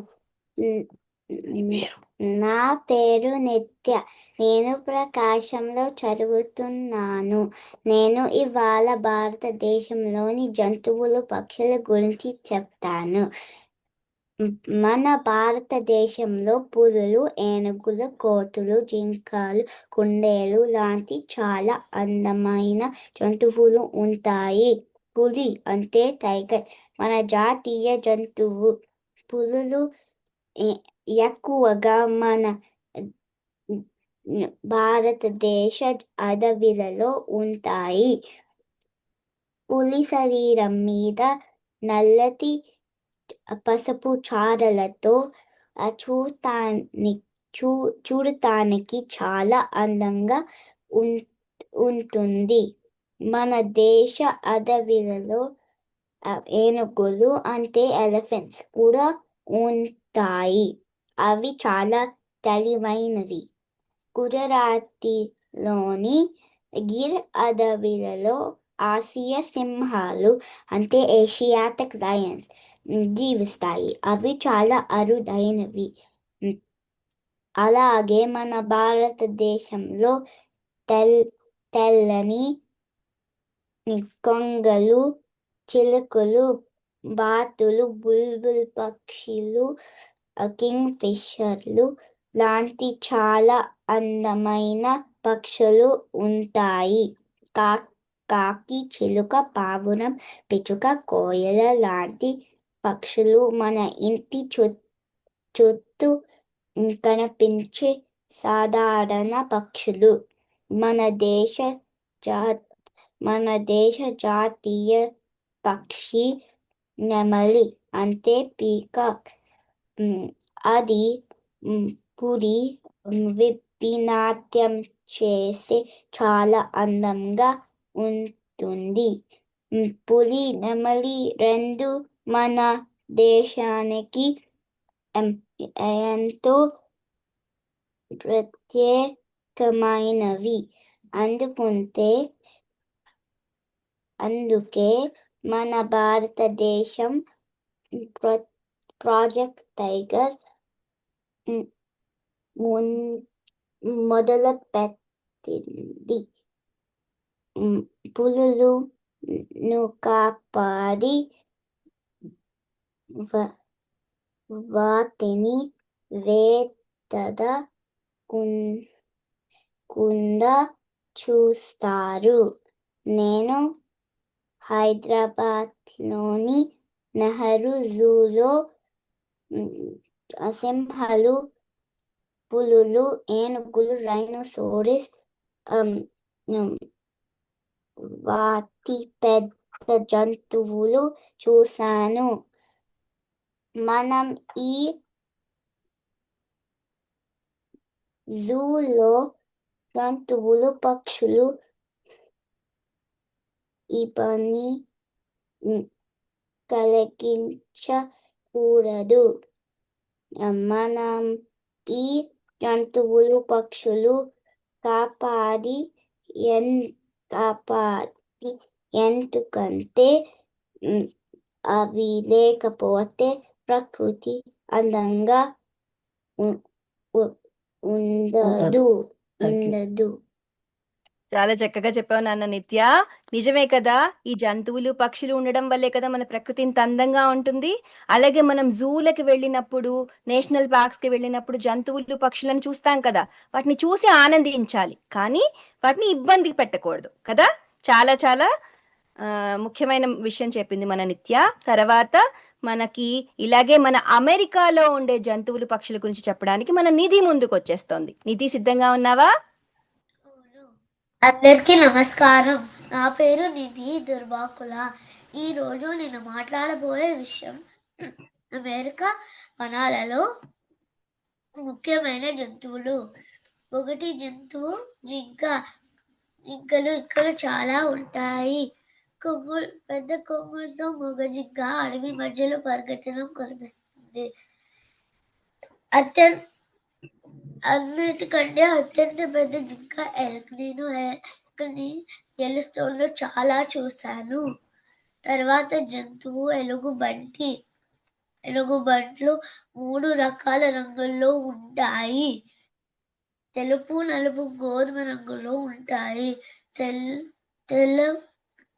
నా పేరు నిత్య. నేను ప్రకాశంలో చదువుతున్నాను. నేను ఇవాళ భారతదేశంలోని జంతువులు పక్షుల గురించి చెప్తాను. మన భారతదేశంలో పులులు, ఏనుగులు, కోతులు, జింకలు, కుందేలు లాంటి చాలా అందమైన జంతువులు ఉంటాయి. పులి అంటే టైగర్ మన జాతీయ జంతువు. పులులు ఎక్కువగా మన భారతదేశ అడవులలో ఉంటాయి. పులి శరీరం మీద నల్లటి పసుపు చారలతో చూడటానికి చాలా అందంగా ఉంటుంది. మన దేశ అడవులలో ఏనుగులు అంటే ఎలిఫెంట్స్ కూడా ఉంటాయి. అవి చాలా తెలివైనవి. గుజరాత్లోని గిర్ అడవులలో ఆసియా సింహాలు అంటే ఏషియాటిక్ లయన్స్ జీవిస్తాయి. అవి చాలా అరుదైనవి. అలాగే మన భారతదేశంలో తెల్లని కొంగలు, చిలుకలు, బాతులు, బుల్బుల్ పక్షులు, కింగ్ ఫిషర్లు లాంటి చాలా అందమైన పక్షులు ఉంటాయి. కాకి, చిలుక, పావురం, పిచ్చుక, కోయిల లాంటి పక్షులు మన ఇంటి చుట్టూ కనిపించే సాధారణ పక్షులు. మన దేశ జాతీయ పక్షి నెమలి అంటే పీకాక్. అది పులి విప్పినాట్యం చేసే చాలా అందంగా ఉంటుంది. పులి, నెమలి రెండు మన దేశానికి ఎంతో ప్రత్యేకమైనవి. అందుకే మన భారతదేశం ప్రాజెక్ట్ టైగర్ మొదలుపెట్టింది. పులులను కాపాడి వాటిని వేటాడకుండా చూస్తారు. నేను హైదరాబాద్లోని నెహ్రూ జూలో సింహాలు, పులులు, ఏనుగులు, రైనోసోరస్ వాటి పెద్ద జంతువులు చూశాను. మనం ఈ జూలో జంతువులు, పక్షులు ఇబ్బంది కలిగించకూడదు. మనం ఈ జంతువులు, పక్షులు కాపాడి ఎందుకంటే అవి లేకపోతే ప్రకృతి అందంగా ఉండదు. చాలా చక్కగా చెప్పావు నాన్న నిత్య. నిజమే కదా, ఈ జంతువులు పక్షులు ఉండడం వల్లే కదా మన ప్రకృతి ఇంత అందంగా ఉంటుంది. అలాగే మనం జూలకి వెళ్ళినప్పుడు, నేషనల్ పార్క్స్ కి వెళ్ళినప్పుడు జంతువులు పక్షులను చూస్తాం కదా, వాటిని చూసి ఆనందించాలి, కానీ వాటిని ఇబ్బంది పెట్టకూడదు కదా. చాలా చాలా ముఖ్యమైన విషయం చెప్పింది మన నిత్య. తర్వాత మనకి ఇలాగే మన అమెరికాలో ఉండే జంతువులు పక్షుల గురించి చెప్పడానికి మన నిధి ముందుకు వచ్చేస్తోంది. నిధి, సిద్ధంగా ఉన్నావా? అందరికీ నమస్కారం. నా పేరు నిధి దుర్వాకుల. ఈరోజు నేను మాట్లాడబోయే విషయం అమెరికా వనాలలో ముఖ్యమైన జంతువులు. ఒకటి జంతువు జింక. జింకలు ఇక్కడ చాలా ఉంటాయి. పెద్ద కొమ్ములతో మగ జింక అడవి మధ్యలో పరిగెత్తడం కనిపిస్తుంది. అన్నిటికంటే అత్యంత పెద్ద జింక ఎల్క్. నేను ఎల్క్ని యెల్లోస్టోన్ లో చాలా చూశాను. తర్వాత జంతువు ఎలుగుబంటి. ఎలుగుబంట్లు 3 రకాల రంగుల్లో ఉంటాయి. తెలుపు, నలుపు, గోధుమ రంగులో ఉంటాయి.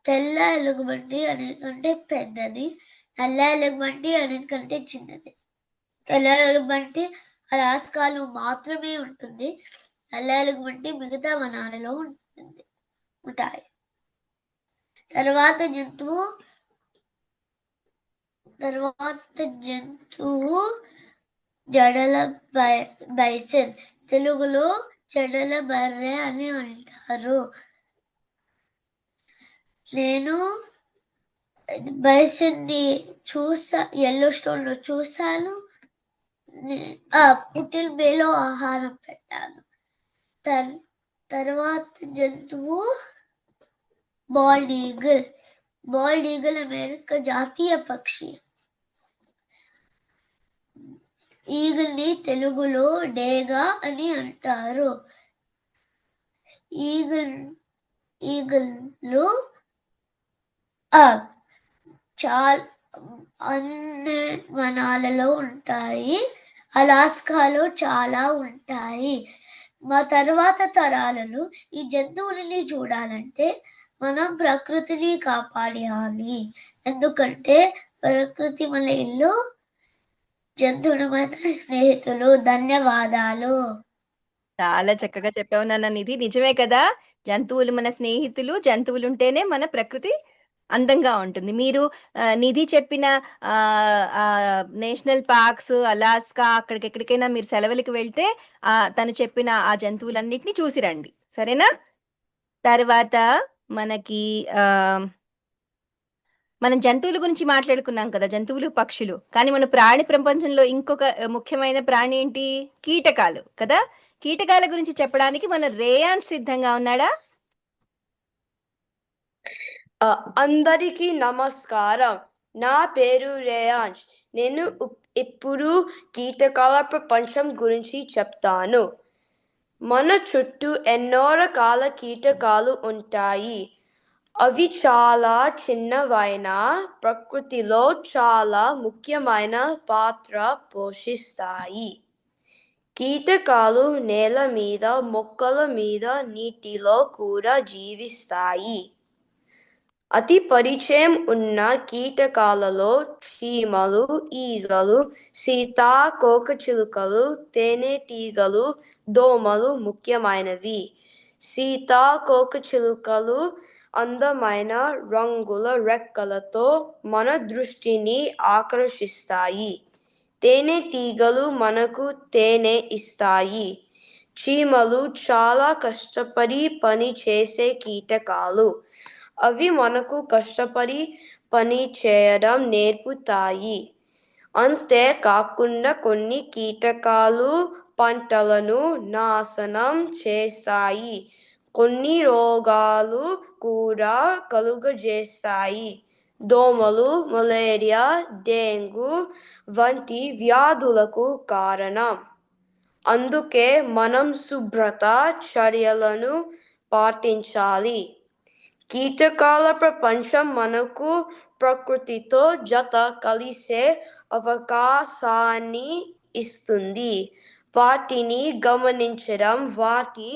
తెల్ల ఎలుగుబంటి అన్నిటికంటే పెద్దది. నల్ల ఎలుగుబంటి అన్నిటికంటే చిన్నది. తెల్ల ఎలుగుబంటి అలాస్కాలో మాత్రమే ఉంటుంది. నల్ల ఎలుగుబంటి మిగతా వనాలలో ఉంటాయి. తర్వాత జంతువు జడల బైసన్. తెలుగులో జడల బర్రె అని అంటారు. నేను బైసన్ ని యెల్లోస్టోన్ లో చూశాను. పుట్టిల్ బేలో ఆహారం పెట్టాను. తర్వాత జంతువు bald eagle. Bald eagle America జాతీయ పక్షి. ఈగల్ని తెలుగులో డేగా అని అంటారు. ఈగలు అన్ని వనాలలో ఉంటాయి. అలాస్కాలో చాలా ఉంటాయి. మా తర్వాత తరాలలో ఈ జంతువులని చూడాలంటే మనం ప్రకృతిని కాపాడాలి. ఎందుకంటే ప్రకృతి మన ఇల్లు, జంతువులు మన స్నేహితులు. ధన్యవాదాలు. చాలా చక్కగా చెప్పావు నాన్న నిధి. నిజమే కదా, జంతువులు మన స్నేహితులు. జంతువులు ఉంటేనే మన ప్రకృతి అందంగా ఉంటుంది. మీరు నిధి చెప్పిన నేషనల్ పార్క్స్, అలాస్కా, ఎక్కడికైనా మీరు సెలవులకు వెళ్తే తను చెప్పిన ఆ జంతువులన్నిటిని చూసి రండి, సరేనా? తర్వాత మనకి మనం జంతువుల గురించి మాట్లాడుకున్నాం కదా, జంతువులు పక్షులు. కానీ మన ప్రాణి ప్రపంచంలో ఇంకొక ముఖ్యమైన ప్రాణి ఏంటి? కీటకాలు కదా. కీటకాల గురించి చెప్పడానికి మన రేయాన్ సిద్ధంగా ఉన్నాడా? అందరికీ నమస్కారం. నా పేరు రేయాన్స్. నేను ఇప్పుడు కీటకాల ప్రపంచం గురించి చెప్తాను. మన చుట్టూ ఎన్నో రకాల కీటకాలు ఉంటాయి. అవి చాలా చిన్నవైన ప్రకృతిలో చాలా ముఖ్యమైన పాత్ర పోషిస్తాయి. కీటకాలు నేల మీద, మొక్కల మీద, నీటిలో కూడా జీవిస్తాయి. అతి పరిచయం ఉన్న కీటకాలలో చీమలు, ఈగలు, సీతాకోకచిలుకలు, తేనెటీగలు, దోమలు ముఖ్యమైనవి. సీతాకోకచిలుకలు అందమైన రంగుల రెక్కలతో మన దృష్టిని ఆకర్షిస్తాయి. తేనెటీగలు మనకు తేనె ఇస్తాయి. చీమలు చాలా కష్టపడి పని చేసే కీటకాలు. అవి మనకు కష్టపడి పని చేయడం నేర్పుతాయి. అంతేకాకుండా కొన్ని కీటకాలు పంటలను నాశనం చేస్తాయి. కొన్ని రోగాలు కూడా కలుగజేస్తాయి. దోమలు మలేరియా, డెంగ్యూ వంటి వ్యాధులకు కారణం. అందుకే మనం శుభ్రత చర్యలను పాటించాలి. కీటకాల ప్రపంచం మనకు ప్రకృతితో జత కలిసే అవకాశాన్ని ఇస్తుంది. వాటిని గమనించడం, వాటి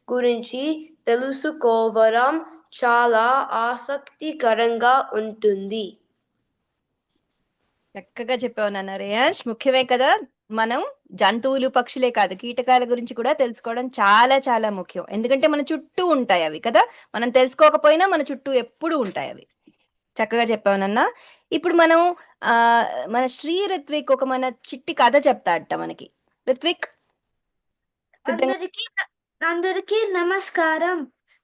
గురించి తెలుసుకోవడం చాలా ఆసక్తికరంగా ఉంటుంది. చక్కగా చెప్పావు నాన్న రేయాన్స్. ముఖ్యమే కదా, మనం జంతువులు పక్షులే కాదు కీటకాల గురించి కూడా తెలుసుకోవడం చాలా చాలా ముఖ్యం. ఎందుకంటే మన చుట్టూ ఉంటాయి అవి కదా. మనం తెలుసుకోకపోయినా మన చుట్టూ ఎప్పుడూ ఉంటాయి అవి. చక్కగా చెప్పావు నాన్న. ఇప్పుడు మనం మన శ్రీ రిత్విక్ ఒక మన చిట్టి కథ చెప్తాడట మనకి. రిత్విక్ సిద్ధంగా? అందరికీ నమస్కారం.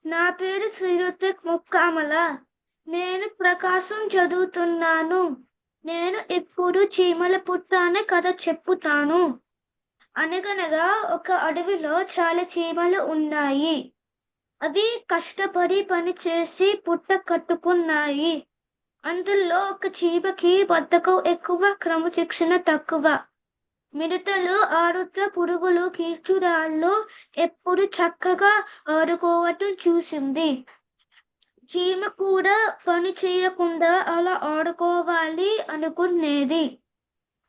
నా పేరు శ్రీ రుత్విక్ ముక్కామల. నేను ప్రకాశం చదువుతున్నాను. నేను ఇప్పుడు చీమల పుట్ట అనే కథ చెప్పుతాను. అనగనగా ఒక అడవిలో చాలా చీమలు ఉన్నాయి. అవి కష్టపడి పని చేసి పుట్ట కట్టుకున్నాయి. అందులో ఒక చీమకి బద్ధకం ఎక్కువ, క్రమశిక్షణ తక్కువ. మిడతలు, ఆరుద్ర పురుగులు, కీచురాళ్ళు ఎప్పుడు చక్కగా ఆడుకోవటం చూసింది. చీమ కూడా పని చేయకుండా అలా ఆడుకోవాలి అనుకునేది.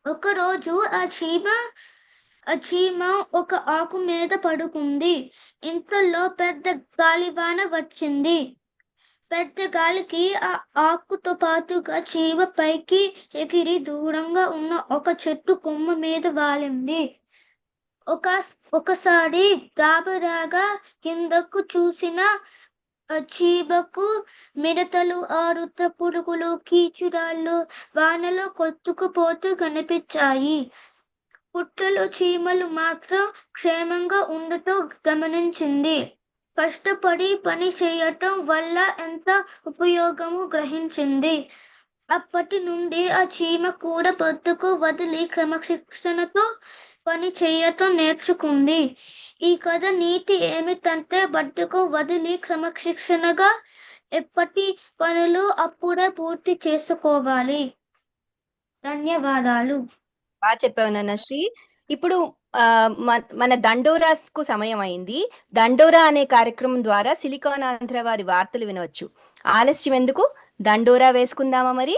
ఒకరోజు ఆ చీమ ఒక ఆకు మీద పడుకుంది. ఇంతలో పెద్ద గాలివాన వచ్చింది. పెద్ద గాలికి ఆ ఆకుతో పాటుగా చీమ పైకి ఎగిరి దూరంగా ఉన్న ఒక చెట్టు కొమ్మ మీద వాలింది. ఒకసారి గాబరాగా కిందకు చూసిన చీమకు మిడతలు, ఆరుద్ర పురుగులు, కీచురాళ్ళు వానలో కొట్టుకుపోతూ కనిపించాయి. పుట్టలో చీమలు మాత్రం క్షేమంగా ఉండటం గమనించింది. కష్టపడి పని చేయటం వల్ల ఎంత ఉపయోగమో గ్రహించింది. అప్పటి నుండి ఆ చీమ కూడా బతుకు వదిలి క్రమశిక్షణతో పని చేయటం నేర్చుకుంది. ఈ కథ నీతి ఏమిటంటే బతుకు వదిలి క్రమశిక్షణగా ఎప్పటి పనులు అప్పుడే పూర్తి చేసుకోవాలి. ధన్యవాదాలు. బాగా చెప్పావు నాన్నశ్రీ. ఇప్పుడు మన దండోరాకు సమయం అయింది. దండోరా అనే కార్యక్రమం ద్వారా సిలికాన్ ఆంధ్ర వారి వార్తలు వినవచ్చు. ఆలస్యం ఎందుకు, దండోరా వేసుకుందామా మరి?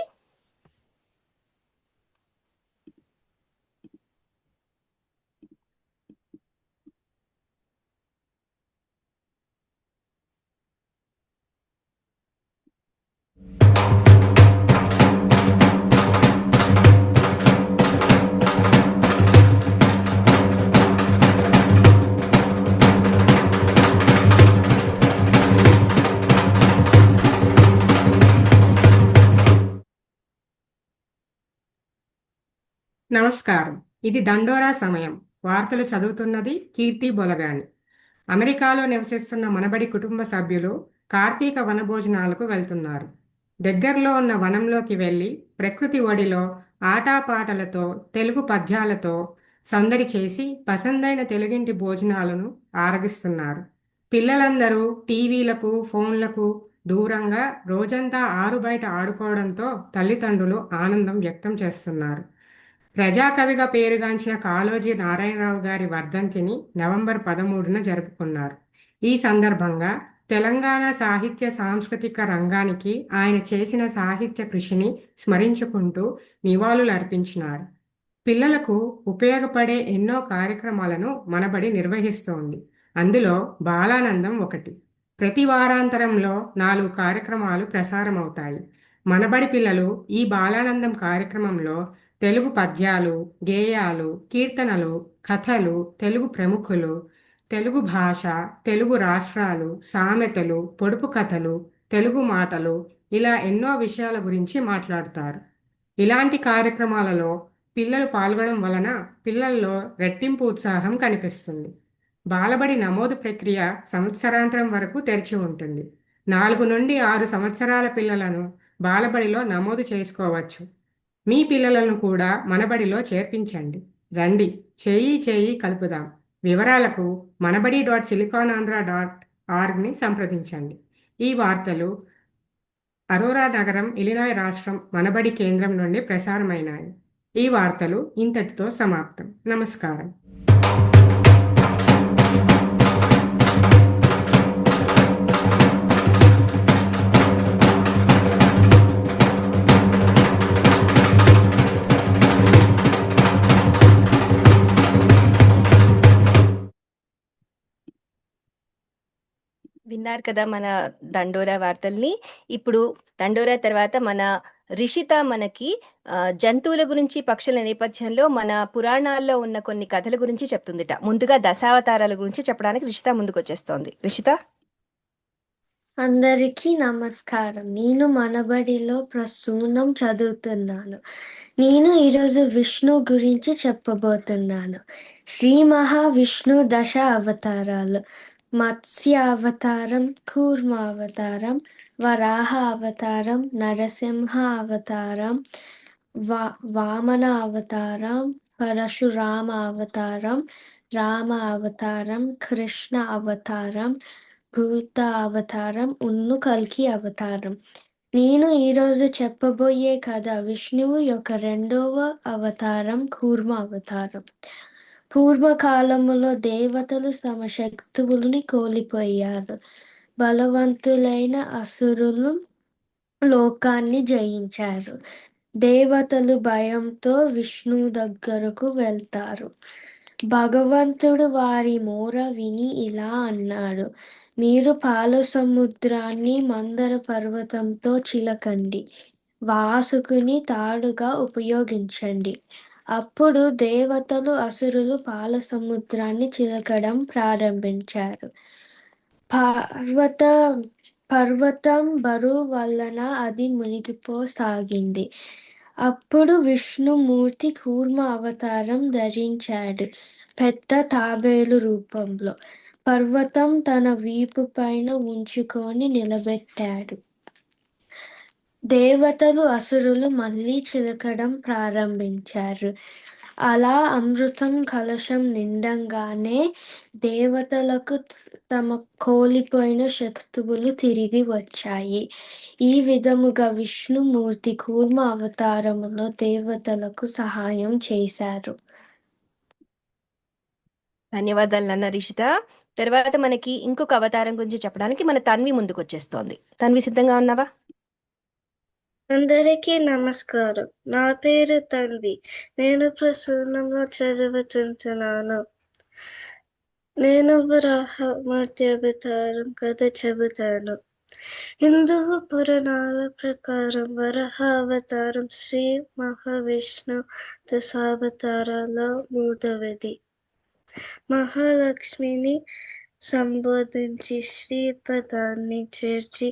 నమస్కారం. ఇది దండోరా సమయం. వార్తలు చదువుతున్నది కీర్తి బొలగాని. అమెరికాలో నివసిస్తున్న మనబడి కుటుంబ సభ్యులు కార్తీక వనభోజనాలకు వెళ్తున్నారు. దగ్గరలో ఉన్న వనంలోకి వెళ్ళి ప్రకృతి ఒడిలో ఆటాపాటలతో, తెలుగు పద్యాలతో సందడి చేసి పసందైన తెలుగింటి భోజనాలను ఆరగిస్తున్నారు. పిల్లలందరూ టీవీలకు, ఫోన్లకు దూరంగా రోజంతా ఆరుబయట ఆడుకోవడంతో తల్లిదండ్రులు ఆనందం వ్యక్తం చేస్తున్నారు. ప్రజాకవిగా పేరుగాంచిన కాళోజీ నారాయణరావు గారి వర్ధంతిని నవంబర్ 13న జరుపుకున్నారు. ఈ సందర్భంగా తెలంగాణ సాహిత్య సాంస్కృతిక రంగానికి ఆయన చేసిన సాహిత్య కృషిని స్మరించుకుంటూ నివాళులర్పించినారు. పిల్లలకు ఉపయోగపడే ఎన్నో కార్యక్రమాలను మనబడి నిర్వహిస్తోంది. అందులో బాలానందం ఒకటి. ప్రతి వారాంతరంలో 4 కార్యక్రమాలు ప్రసారమవుతాయి. మనబడి పిల్లలు ఈ బాలానందం కార్యక్రమంలో తెలుగు పద్యాలు, గేయాలు, కీర్తనలు, కథలు, తెలుగు ప్రముఖులు, తెలుగు భాష, తెలుగు రాష్ట్రాలు, సామెతలు, పొడుపు కథలు, తెలుగు మాటలు ఇలా ఎన్నో విషయాల గురించి మాట్లాడతారు. ఇలాంటి కార్యక్రమాలలో పిల్లలు పాల్గొనడం వలన పిల్లల్లో రెట్టింపు ఉత్సాహం కనిపిస్తుంది. బాలబడి నమోదు ప్రక్రియ సంవత్సరాంతరం వరకు తెరిచి ఉంటుంది. 4 నుండి 6 సంవత్సరాల పిల్లలను బాలబడిలో నమోదు చేసుకోవచ్చు. మీ పిల్లలను కూడా మనబడిలో చేర్పించండి. రండి, చేయి కలుపుదాం. వివరాలకు manabadi.siliconandhra.orgని సంప్రదించండి. ఈ వార్తలు అరోరా నగరం, ఇలినాయ్ రాష్ట్రం మనబడి కేంద్రం నుండి ప్రసారమైనాయి. ఈ వార్తలు ఇంతటితో సమాప్తం. నమస్కారం. విన్నారు కదా మన దండోరా వార్తల్ని. ఇప్పుడు దండోరా తర్వాత మన రిషిత మనకి జంతువుల గురించి, పక్షుల నేపథ్యంలో మన పురాణాల్లో ఉన్న కొన్ని కథల గురించి చెప్తుందిట. ముందుగా దశావతారాల గురించి చెప్పడానికి రిషిత ముందుకు వచ్చేస్తోంది. రిషిత. అందరికీ నమస్కారం. నేను మనబడిలో ప్రసూనం చదువుతున్నాను. నేను ఈరోజు విష్ణు గురించి చెప్పబోతున్నాను. శ్రీ మహావిష్ణు దశ అవతారాలు: మత్స్య అవతారం, కూర్మ అవతారం, వరాహ అవతారం, నరసింహ అవతారం, వామన అవతారం, పరశురామ అవతారం, రామ అవతారం, కృష్ణ అవతారం, భూత అవతారం, కల్కి అవతారం. నేను ఈరోజు చెప్పబోయే కథ విష్ణువు యొక్క రెండవ అవతారం కూర్మ అవతారం. పూర్వకాలములో దేవతలు తమ శక్తువుల్ని కోల్పోయారు. బలవంతులైన అసురులు లోకాన్ని జయించారు. దేవతలు భయంతో విష్ణు దగ్గరకు వెళ్తారు. భగవంతుడు వారి మోర విని ఇలా అన్నాడు: మీరు పాల సముద్రాన్ని మందర పర్వతంతో చిలకండి, వాసుకుని తాడుగా ఉపయోగించండి. అప్పుడు దేవతలు అసురులు పాల సముద్రాన్ని చిలకడం ప్రారంభించారు. పర్వతం బరువు వలన అది మునిగిపోసాగింది. అప్పుడు విష్ణుమూర్తి కూర్మ అవతారం ధరించాడు, పెద్ద తాబేలు రూపంలో. పర్వతం తన వీపు పైన ఉంచుకొని నిలబెట్టాడు. దేవతలు అసురులు మళ్ళీ చిలకడం ప్రారంభించారు. అలా అమృతం కలశం నిండంగానే దేవతలకు తమ కోల్పోయిన శక్తువులు తిరిగి వచ్చాయి. ఈ విధముగా విష్ణుమూర్తి కూర్మ అవతారములో దేవతలకు సహాయం చేశారు. ధన్యవాదాలు నాన్న రిషిత. తర్వాత మనకి ఇంకొక అవతారం గురించి చెప్పడానికి మన తన్వి ముందుకు వచ్చేస్తోంది. తన్వి, సిద్ధంగా ఉన్నావా? అందరికీ నమస్కారం. నా పేరు తన్వి. నేను ప్రసన్నంలో చదువుతుంటున్నాను. నేను వరాహమూర్తి అవతారం కథ చెబుతాను. హిందువు పురాణాల ప్రకారం వరాహ అవతారం శ్రీ మహావిష్ణు దశావతారాల్లో మూడవది. మహాలక్ష్మిని సంబోధించి శ్రీపదాన్ని చేర్చి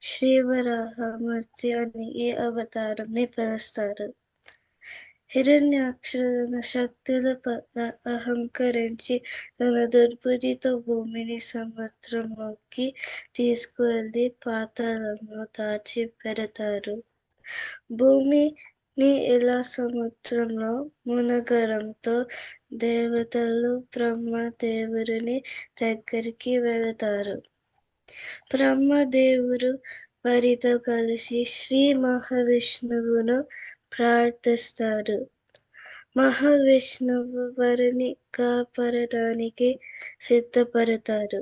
శ్రీవరాహమూర్తి అని ఈ అవతారంని పిలుస్తారు. హిరణ్యాక్షులను శక్తుల పట్ల అహంకరించి తన దుర్బుద్ధితో భూమిని సముద్రంలోకి తీసుకువెళ్ళి పాతాళంలో దాచి పెడతారు. భూమిని ఇలా సముద్రంలో మునగడంతో దేవతలు బ్రహ్మదేవుని దగ్గరికి వెళతారు. బ్రహ్మదేవుడు వారితో కలిసి శ్రీ మహావిష్ణువును ప్రార్థిస్తారు. మహావిష్ణువు వారిని కాపాడడానికి సిద్ధపడతారు.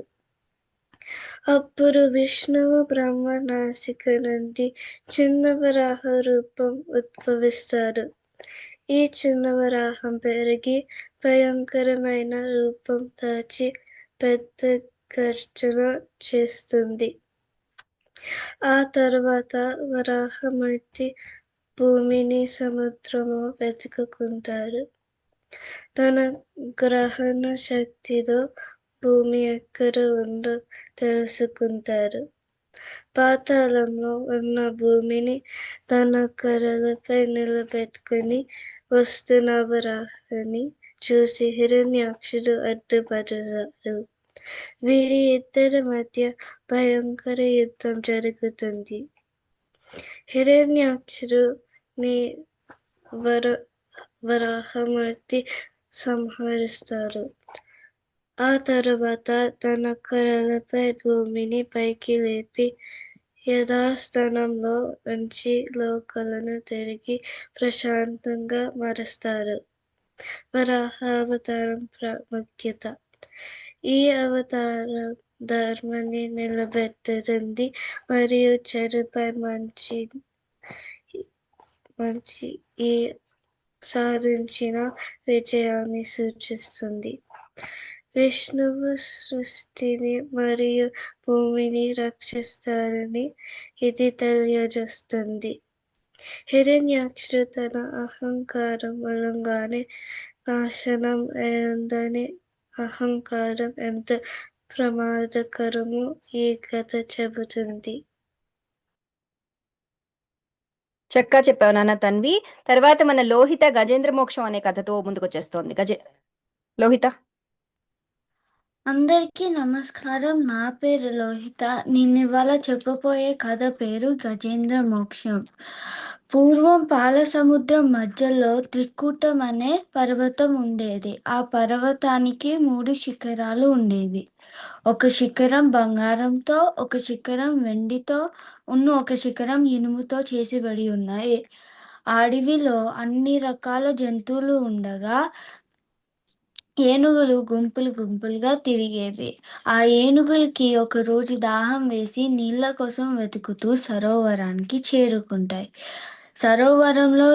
అప్పుడు విష్ణువు బ్రహ్మ నాసిక నుండి చిన్న వరాహ రూపం ఉద్భవిస్తాడు. ఈ చిన్న వరాహం పెరిగి భయంకరమైన రూపం దాచి పెద్ద గర్జన చేస్తుంది. ఆ తర్వాత వరాహమూర్తి భూమిని సముద్రము వెతుక్కుంటారు. తన గ్రహణ శక్తితో భూమి ఎక్కడ ఉందో తెలుసుకుంటారు. పాతాళంలో ఉన్న భూమిని తన కర్రలపై నిలబెట్టుకుని వస్తున్న వరాహని చూసి హిరణ్యాక్షుడు అడ్డుపడతారు. వీరి ఇద్దరి మధ్య భయంకర యుద్ధం జరుగుతుంది. హిరణ్యాక్షుడిని వరాహమూర్తి సంహరిస్తారు. ఆ తర్వాత తన కర్రలపై భూమిని పైకి లేపి యథాస్థానంలో ఉంచి లోకాలను తిరిగి ప్రశాంతంగా మారుస్తారు. వరాహ అవతారం ప్రాముఖ్యత. ఈ అవతారం ధర్మాన్ని నిలబెడుతుంది మరియు చెడుపై మంచి సాధించిన విజయాన్ని సూచిస్తుంది. విష్ణువు సృష్టిని మరియు భూమిని రక్షిస్తారని ఇది తెలియజేస్తుంది. హిరణ్యాక్షుడు తన అహంకారం మూలంగానే నాశనం అయిందని, అహంకారం ఎంత ప్రమాదకరమో ఈ కథ చెబుతుంది. చక్కగా చెప్పావు నాన్న తన్వి. తర్వాత మన లోహిత గజేంద్ర మోక్షం అనే కథతో ముందుకు వచ్చేస్తోంది. లోహిత. అందరికీ నమస్కారం. నా పేరు లోహిత. నేను ఇవాళ చెప్పబోయే కథ పేరు గజేంద్ర మోక్షం. పూర్వం పాల సముద్రం మధ్యలో త్రికూటం అనే పర్వతం ఉండేది. ఆ పర్వతానికి 3 శిఖరాలు ఉండేవి. ఒక శిఖరం బంగారంతో, ఒక శిఖరం వెండితో, ఒక శిఖరం ఇనుముతో చేసిబడి ఉన్నాయి. అడవిలో అన్ని రకాల జంతువులు ఉండగా ఏనుగులు గుంపులుగా తిరిగేవి. ఆ ఏనుగులకి ఒకరోజు దాహం వేసి నీళ్ళ కోసం వెతుకుతూ సరోవరానికి చేరుకుంటాయి. సరోవరంలో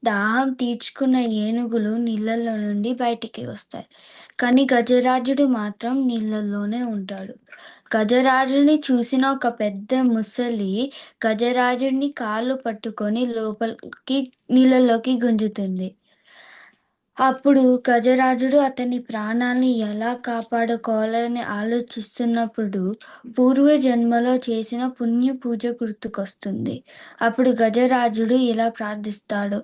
దాహం తీర్చుకున్న ఏనుగులు నీళ్ళలో నుండి బయటికి వస్తాయి. కానీ గజరాజుడు మాత్రం నీళ్ళల్లోనే ఉంటాడు. గజరాజుని చూసిన ఒక పెద్ద ముసలి గజరాజుడిని కాళ్ళు పట్టుకొని లోపలికి నీళ్ళలోకి గుంజుతుంది. అప్పుడు గజరాజుడు అతని ప్రాణాల్ని ఎలా కాపాడుకోవాలని ఆలోచిస్తున్నప్పుడు పూర్వజన్మలో చేసిన పుణ్య పూజ గుర్తుకొస్తుంది. అప్పుడు గజరాజుడు ఇలా ప్రార్థిస్తాడు.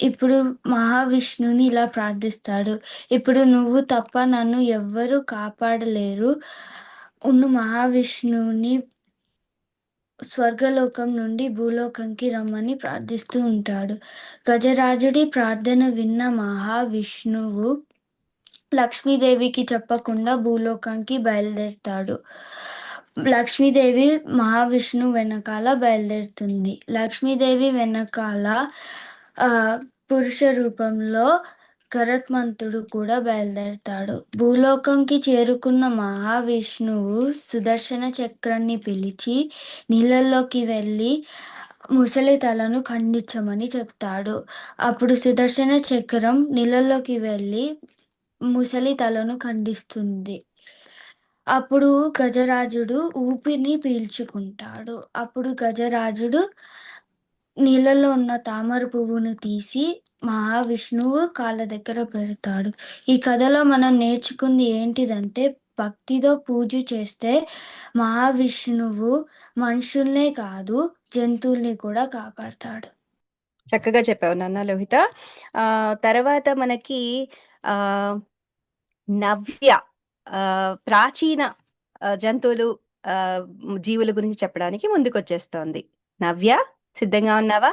ఇప్పుడు మహావిష్ణువుని ఇలా ప్రార్థిస్తాడు. ఇప్పుడు నువ్వు తప్ప నన్ను ఎవ్వరూ కాపాడలేరు. మహావిష్ణువుని స్వర్గలోకం నుండి భూలోకంకి రమ్మని ప్రార్థిస్తూ ఉంటాడు. గజరాజుడి ప్రార్థన విన్న మహావిష్ణువు లక్ష్మీదేవికి చెప్పకుండా భూలోకానికి బయలుదేరుతాడు. లక్ష్మీదేవి మహావిష్ణువు వెనకాల బయలుదేరుతుంది. లక్ష్మీదేవి వెనకాల పురుష రూపంలో గరుత్మంతుడు కూడా బయలుదేరుతాడు. భూలోకంకి చేరుకున్న మహావిష్ణువు సుదర్శన చక్రాన్ని పిలిచి నీళ్ళల్లోకి వెళ్ళి ముసలి తలను ఖండించమని చెప్తాడు. అప్పుడు సుదర్శన చక్రం నీళ్ళల్లోకి వెళ్ళి ముసలి తలను ఖండిస్తుంది. అప్పుడు గజరాజుడు ఊపిరిని పీల్చుకుంటాడు. అప్పుడు గజరాజుడు నీళ్ళలో ఉన్న తామర పువ్వును తీసి మహావిష్ణువు కాళ్ళ దగ్గర పెడతాడు. ఈ కథలో మనం నేర్చుకుంది ఏంటిదంటే, భక్తితో పూజ చేస్తే మహావిష్ణువు మనుషుల్నే కాదు జంతువుల్ని కూడా కాపాడతాడు. చక్కగా చెప్పావు నాన్న లోహిత. తర్వాత మనకి నవ్య ప్రాచీన జంతువులు జీవుల గురించి చెప్పడానికి ముందుకొచ్చేస్తోంది. నవ్య, సిద్ధంగా ఉన్నావా?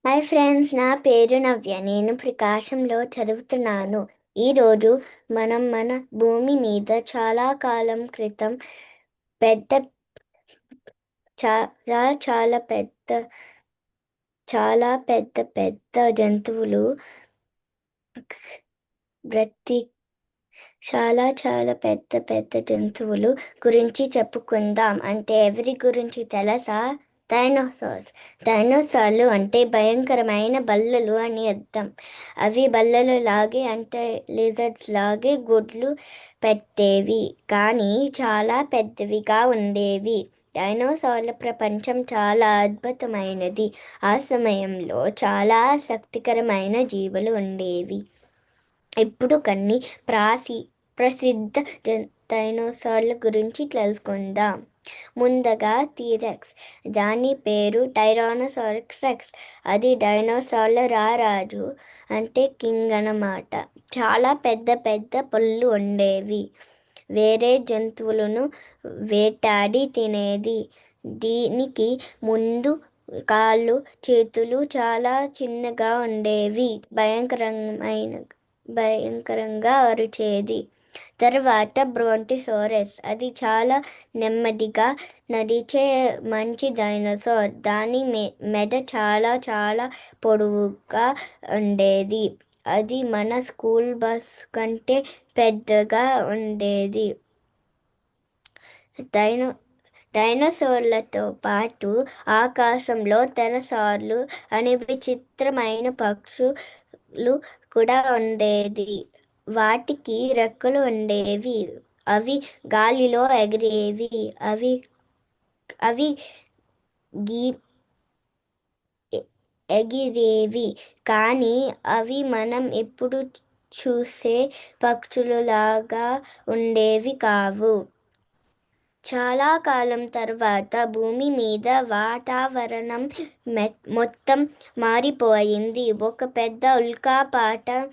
హాయ్ ఫ్రెండ్స్, నా పేరు నవ్య. నేను ప్రకాశంలో చదువుతున్నాను. ఈరోజు మనం మన భూమి మీద చాలా కాలం క్రితం చాలా పెద్ద జంతువులు చాలా పెద్ద జంతువులు గురించి చెప్పుకుందాం. అంటే ఎవరి గురించి తెలుసా? డైనోసార్లు అంటే భయంకరమైన బల్లలు అని అర్థం. అవి బల్లలు లాగే అంటే లిజర్డ్స్ లాగే గుడ్లు పెట్టేవి, కానీ చాలా పెద్దవిగా ఉండేవి. డైనోసార్ల ప్రపంచం చాలా అద్భుతమైనది. ఆ సమయంలో చాలా ఆసక్తికరమైన జీవులు ఉండేవి. ఇప్పుడు కొన్ని ప్రసిద్ధ డైనోసార్ల గురించి తెలుసుకుందాం. ముందుగా టీరెక్స్. దాని పేరు టైరానోసారస్ రెక్స్. అది డైనోసార్ల రారాజు, అంటే కింగ్ అన్నమాట. చాలా పెద్ద పళ్ళు ఉండేవి. వేరే జంతువులను వేటాడి తినేది. దీనికి ముందు కాళ్ళు, చేతులు చాలా చిన్నగా ఉండేవి. భయంకరంగా అరిచేది. తర్వాత బ్రోంటిసోరస్. అది చాలా నెమ్మదిగా నడిచే మంచి డైనోసార్. దాని మెడ చాలా పొడవుగా ఉండేది. అది మన స్కూల్ బస్ కంటే పెద్దగా ఉండేది. డైనోసార్లతో పాటు ఆకాశంలో తెరసార్లు అనే విచిత్రమైన పక్షులు కూడా ఉండేది. వాటికి రెక్కలు ఉండేవి. అవి గాలిలో ఎగిరేవి. కానీ అవి మనం ఎప్పుడు చూసే పక్షులలాగా ఉండేవి కావు. చాలా కాలం తర్వాత భూమి మీద వాతావరణం మొత్తం మారిపోయింది. ఒక పెద్ద ఉల్కాపాతం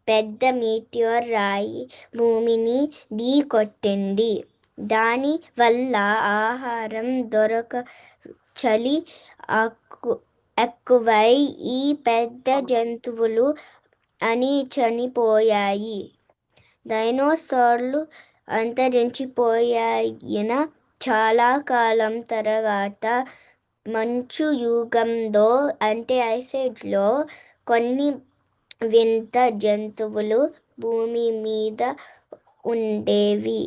పెద్ద మీటియోర్ రాయి భూమిని ఢీకొట్టింది. దాని వల్ల ఆహారం దొరక చలి ఎక్కువై ఈ పెద్ద జంతువులు అని చనిపోయాయి. డైనోసార్లు అంతరించిపోయిన చాలా కాలం తర్వాత మంచు యుగంలో అంటే ఐస్ ఏజ్లో కొన్ని వింత జంతువులు భూమి మీద ఉండేవి.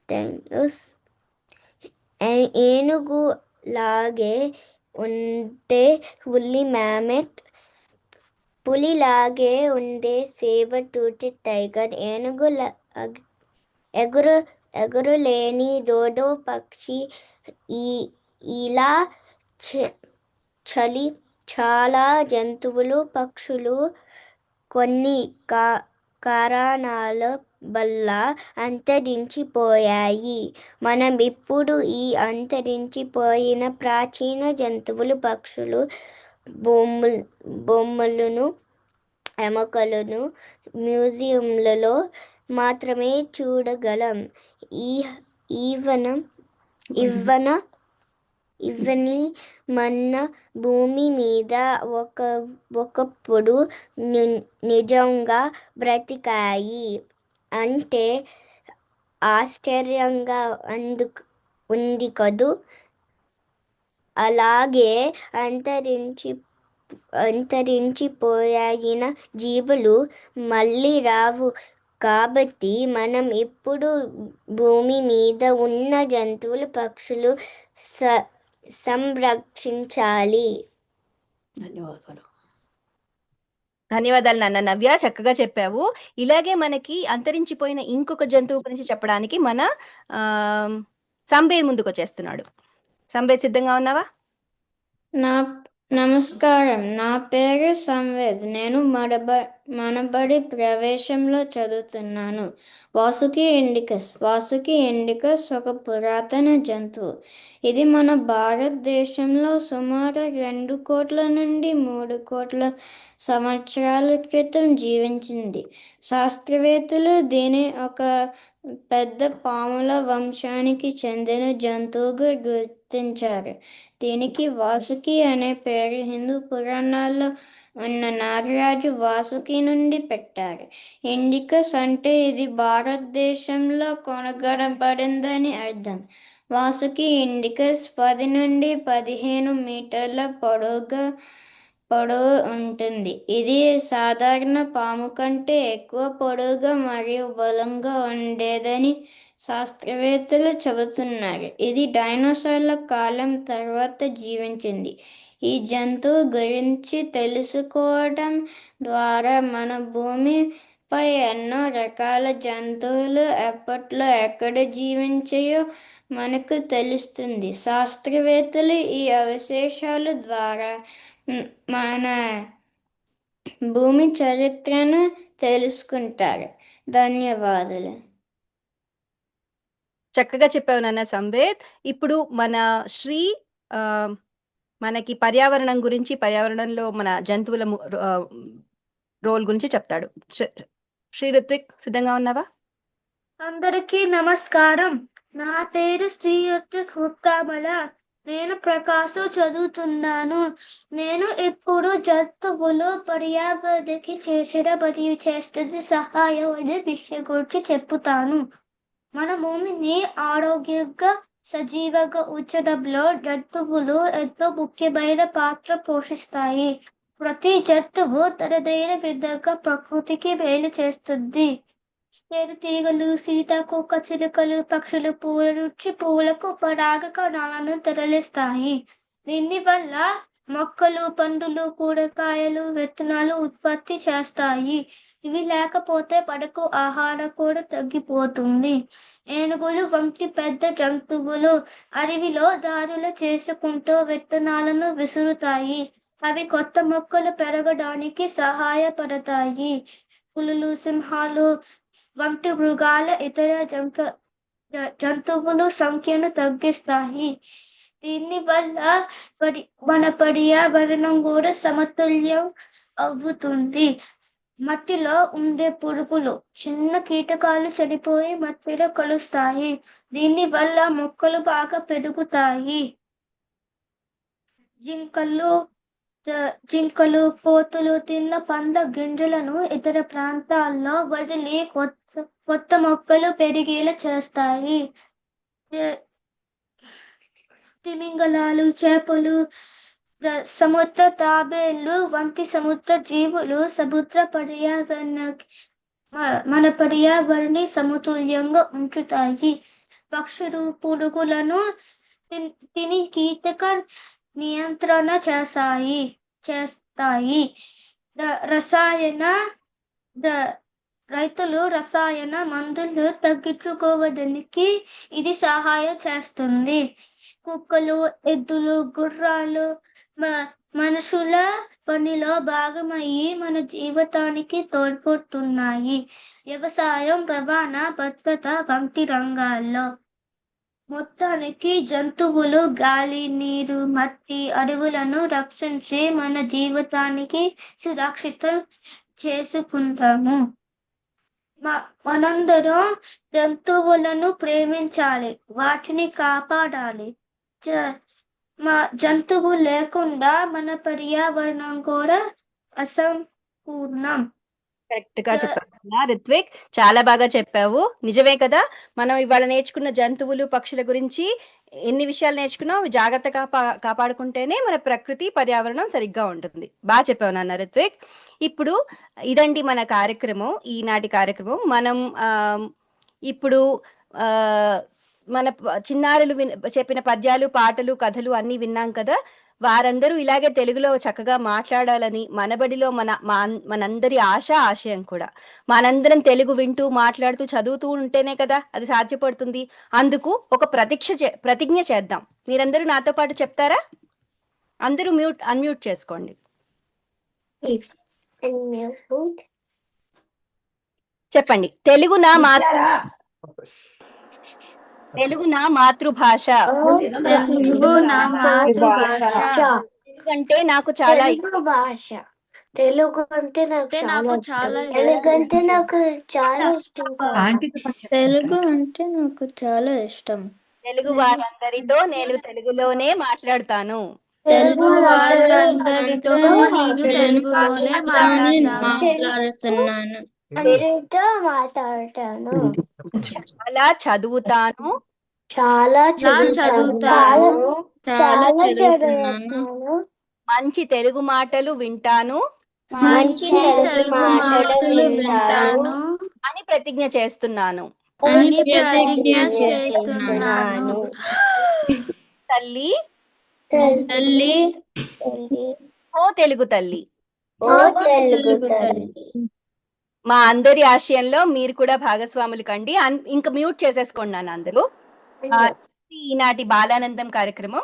డైనోస్ ఏనుగు లాగే ఉండే ఉల్లి మ్యామెట్, పులిలాగే ఉండే సేబర్ టూతెడ్ టైగర్, ఎగురులేని డోడో పక్షి, ఇలా చాలా జంతువులు పక్షులు కొన్ని కారణాల వల్ల అంతరించిపోయాయి. మనం ఇప్పుడు ఈ అంతరించిపోయిన ప్రాచీన జంతువులు పక్షులు బొమ్మలను ఎముకలను మ్యూజియంలలో మాత్రమే చూడగలం. ఇవన్నీ మన భూమి మీద ఒకప్పుడు నిజంగా బ్రతికాయి అంటే ఆశ్చర్యంగా ఉంది కదూ. అలాగే అంతరించిపోయిన జీవులు మళ్ళీ రావు. కాబట్టి మనం ఇప్పుడు భూమి మీద ఉన్న జంతువులు పక్షులు సంరక్షించాలి. ధన్యవాదాలు నాన్న నవ్య, చక్కగా చెప్పావు. ఇలాగే మనకి అంతరించిపోయిన ఇంకొక జంతువు గురించి చెప్పడానికి మన సంబేద్ ముందుకు వచ్చేస్తున్నాడు. సంబేద్, సిద్ధంగా ఉన్నావా? నమస్కారం, నా పేరు సంవేద్. నేను మనబడి ప్రవేశంలో చదువుతున్నాను. వాసుకి ఇండికస్ ఒక పురాతన జంతువు. ఇది మన భారతదేశంలో సుమారు 2 కోట్ల నుండి 3 కోట్ల సంవత్సరాల క్రితం జీవించింది. శాస్త్రవేత్తలు దీన్ని ఒక పెద్ద పాముల వంశానికి చెందిన జంతువుగా గుర్తించారు. దీనికి వాసుకి అనే పేరు హిందూ పురాణాల్లో ఉన్న నాగరాజు వాసుకి నుండి పెట్టారు. ఇండికస్ అంటే ఇది భారతదేశంలో కనుగొనబడిందని అర్థం. వాసుకి ఇండికస్ 10 నుండి 15 మీటర్ల పొడవు ఉంటుంది. ఇది సాధారణ పాము కంటే ఎక్కువ పొడవుగా మరియు బలంగా ఉండేదని శాస్త్రవేత్తలు చెబుతున్నారు. ఇది డైనోసార్ల కాలం తర్వాత జీవించింది. ఈ జంతువు గురించి తెలుసుకోవడం ద్వారా మన భూమిపై ఎన్నో రకాల జంతువులు ఎప్పట్లో ఎక్కడ జీవించాయో మనకు తెలుస్తుంది. శాస్త్రవేత్తలు ఈ అవశేషాల ద్వారా మన భూమి చరిత్రను తెలుసుకుంటారు. ధన్యవాదాలు. చక్కగా చెప్పావు నాన్న సంవేద్. ఇప్పుడు మన శ్రీ మనకి పర్యావరణం గురించి, పర్యావరణంలో మన జంతువుల రోల్ గురించి చెప్తాడు. శ్రీ రుత్విక్, సిద్ధంగా ఉన్నావా? అందరికీ నమస్కారం. నా పేరు శ్రీ రుత్విక్ హుక్కామల. నేను ప్రకాశం చదువుతున్నాను. నేను ఇప్పుడు జంతువులు పర్యావరణకి చేసిన మరియు చేస్తున్న సహాయం అనే విషయం గురించి చెప్పుతాను. మన భూమిని ఆరోగ్యంగా సజీవంగా ఉంచడంలో జంతువులు ఎంతో ముఖ్యమైన పాత్ర పోషిస్తాయి. ప్రతి జంతువు తనదైన విధంగా ప్రకృతికి మేలు చేస్తుంది. తేనెటీగలు, సీతాకోక చిలుకలు, పక్షులు పూల నుంచి పూలకు పరాగ కణాలను తరలిస్తాయి. దీని వల్ల మొక్కలు, పండ్లు, కూరగాయలు, విత్తనాలు ఉత్పత్తి చేస్తాయి. ఇవి లేకపోతే మనకు ఆహారం కూడా తగ్గిపోతుంది. ఏనుగులు వంటి పెద్ద జంతువులు అడవిలో దారులు చేసుకుంటూ విత్తనాలను విసురుతాయి. అవి కొత్త మొక్కలు పెరగడానికి సహాయపడతాయి. పులులు, సింహాలు వంటి మృగాల ఇతర జంతువులు సంఖ్యను తగ్గిస్తాయి. దీనివల్ల మన పర్యావరణం కూడా సమతుల్యం అవుతుంది. మట్టిలో ఉండే పురుగులు, చిన్న కీటకాలు చనిపోయి మట్టిలో కలుస్తాయి. దీనివల్ల మొక్కలు బాగా పెరుగుతాయి. జింకలు, కోతులు తిన్న పండ్ల గింజలను ఇతర ప్రాంతాల్లో వదిలి కొత్త మొక్కలు పెరిగేలా చేస్తాయి. తిమింగలాలు, చేపలు, సముద్ర తాబేళ్లు వంటి సముద్ర జీవులు మన పర్యావరణాన్ని సమతుల్యంగా ఉంచుతాయి. పక్షులు పురుగులను తిని కీటక నియంత్రణ చేస్తాయి. రైతులు రసాయన మందులు తగ్గించుకోవడానికి ఇది సహాయం చేస్తుంది. కుక్కలు, ఎద్దులు, గుర్రాలు మనుషుల పనిలో భాగమయ్యి మన జీవితానికి తోడ్పడుతున్నాయి. వ్యవసాయం, రవాణా, భద్రత వంటి రంగాల్లో మొత్తానికి జంతువులు గాలి, నీరు, మట్టి, అడవులను రక్షించి మన జీవితానికి సురక్షితం చేసుకుంటాము. మనందరం జంతువులను ప్రేమించాలి, వాటిని కాపాడాలి. జంతువు లేకుండా మన పర్యావరణం కూడా అసంపూర్ణం. కరెక్ట్ గా చెప్పావు రిత్విక్, చాలా బాగా చెప్పావు. నిజమే కదా, మనం ఇవాళ నేర్చుకున్న జంతువులు, పక్షుల గురించి ఎన్ని విషయాలు నేర్చుకున్నాం, అవి జాగ్రత్తగా కాపాడుకుంటేనే మన ప్రకృతి, పర్యావరణం సరిగ్గా ఉంటుంది. బాగా చెప్పావు నాన్న రిత్విక్. ఇప్పుడు ఇదండి మన కార్యక్రమం, ఈనాటి కార్యక్రమం. మనం ఇప్పుడు మన చిన్నారులు చెప్పిన పద్యాలు, పాటలు, కథలు అన్ని విన్నాం కదా. వారందరూ ఇలాగే తెలుగులో చక్కగా మాట్లాడాలని మనబడిలో మనందరి ఆశయం కూడా. మనందరం తెలుగు వింటూ, మాట్లాడుతూ, చదువుతూ ఉంటేనే కదా అది సాధ్యపడుతుంది. అందుకు ఒక ప్రతిజ్ఞ చేద్దాం. మీరందరూ నాతో పాటు చెప్తారా? అందరూ అన్మ్యూట్ చేసుకోండి. చెప్పండి. తెలుగు నా మాతృభాష. తెలుగంటే నాకు చాలా తెలుగు అంటే నాకు చాలా ఇష్టం. తెలుగు వారందరితో నేను తెలుగులోనే మాట్లాడతాను. చాలా చదువుతాను. మంచి తెలుగు మాటలు వింటాను అని ప్రతిజ్ఞ చేస్తున్నాను. తల్లి, ఓ తెలుగు తల్లి. మా అందరి ఆశయంలో మీరు కూడా భాగస్వాములు కండి. ఇంకా మ్యూట్ చేసేసుకోండి నాన్న అందరూ. ఈనాటి బాలానందం కార్యక్రమం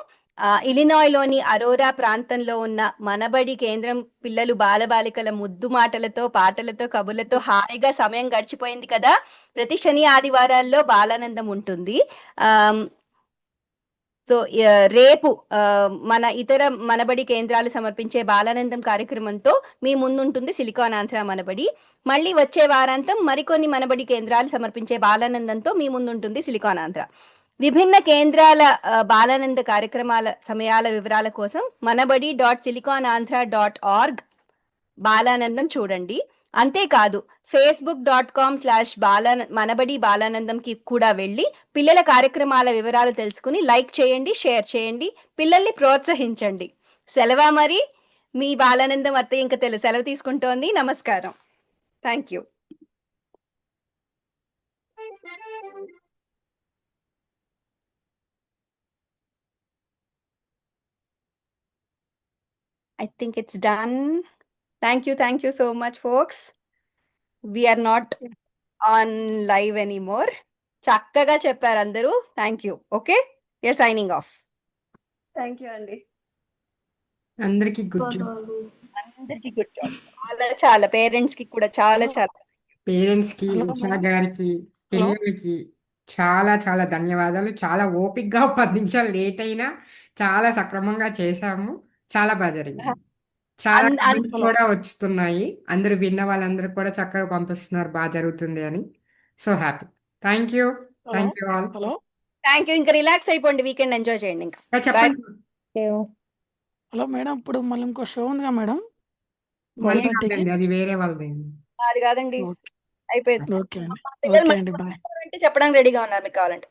ఇలినాయ్ లోని అరోరా ప్రాంతంలో ఉన్న మనబడి కేంద్రం పిల్లలు, బాలబాలికల ముద్దు మాటలతో, పాటలతో, కబుర్లతో హాయిగా సమయం గడిచిపోయింది కదా. ప్రతి శని, ఆదివారాల్లో బాలానందం ఉంటుంది. సో రేపు మన ఇతర మనబడి కేంద్రాలు సమర్పించే బాలానందం కార్యక్రమంతో మీ ముందుంటుంది సిలికాన్ ఆంధ్ర మనబడి. మళ్ళీ వచ్చే వారాంతం మరికొన్ని మనబడి కేంద్రాలు సమర్పించే బాలానందంతో మీ ముందుంటుంది సిలికాన్ ఆంధ్ర. విభిన్న కేంద్రాల బాలానంద కార్యక్రమాల సమయాల వివరాల కోసం manabadi.siliconandhra.org బాలానందం చూడండి. అంతేకాదు facebook.com/manabadi బాలానందంకి కూడా వెళ్ళి పిల్లల కార్యక్రమాల వివరాలు తెలుసుకుని లైక్ చేయండి, షేర్ చేయండి, పిల్లల్ని ప్రోత్సహించండి. సెలవా మరి. మీ బాలానందం అత్తయ్య ఇంకా సెలవు తీసుకుంటోంది. నమస్కారం. Thank you. I think it's done. Thank you so much, folks. We are not on live anymore. చక్కగా చెప్పారు అందరూ. Thank you. Okay, you're signing off. Thank you అండి. అందరికి గుడ్ జాబ్. చాలా పేరెంట్స్ కి కూడా చాలా పేరెంట్స్ కి, ఉషా గారికి, పిల్లలకి చాలా చాలా ధన్యవాదాలు. చాలా ఓపిక్గా 10 నిమిషాలు లేట్ అయినా చాలా సక్రమంగా చేశాము. చాలా బాగా జరిగింది. చాలా అన్- అన్- comments కూడా వస్తున్నాయి. అందరూ విన్న వాళ్ళందరూ కూడా చక్కగా పంపిస్తున్నారు, బాగా జరుగుతుంది అని. So happy. Thank you. Hello thank you all. Hello thank you. ఇంకా రిలాక్స్ అయిపోండి, వీకెండ్ ఎంజాయ్ చేయండి. ఇంకా చెప్పండి. హలో మేడం, ఇప్పుడు మళ్ళీ ఇంకో షో ఉందిగా మేడం, మళ్ళీ 1:30కి. కాదండి, అది వేరే వాళ్ళది. అది కాదండి, ఓకే అయిపోయింది. ఓకే అండి. మా పిల్లలు ఓకే మళ్ళీ అండి, బాయ్. అంటే చెప్పడానికి రెడీగా ఉన్నారు, మీకు కావాలంటే.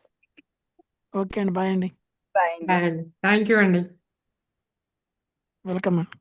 ఓకే అండి, బాయ్ అండి. బాయ్ అండి. థ్యాంక్ యూ అండి. వెల్కమ్ అండి.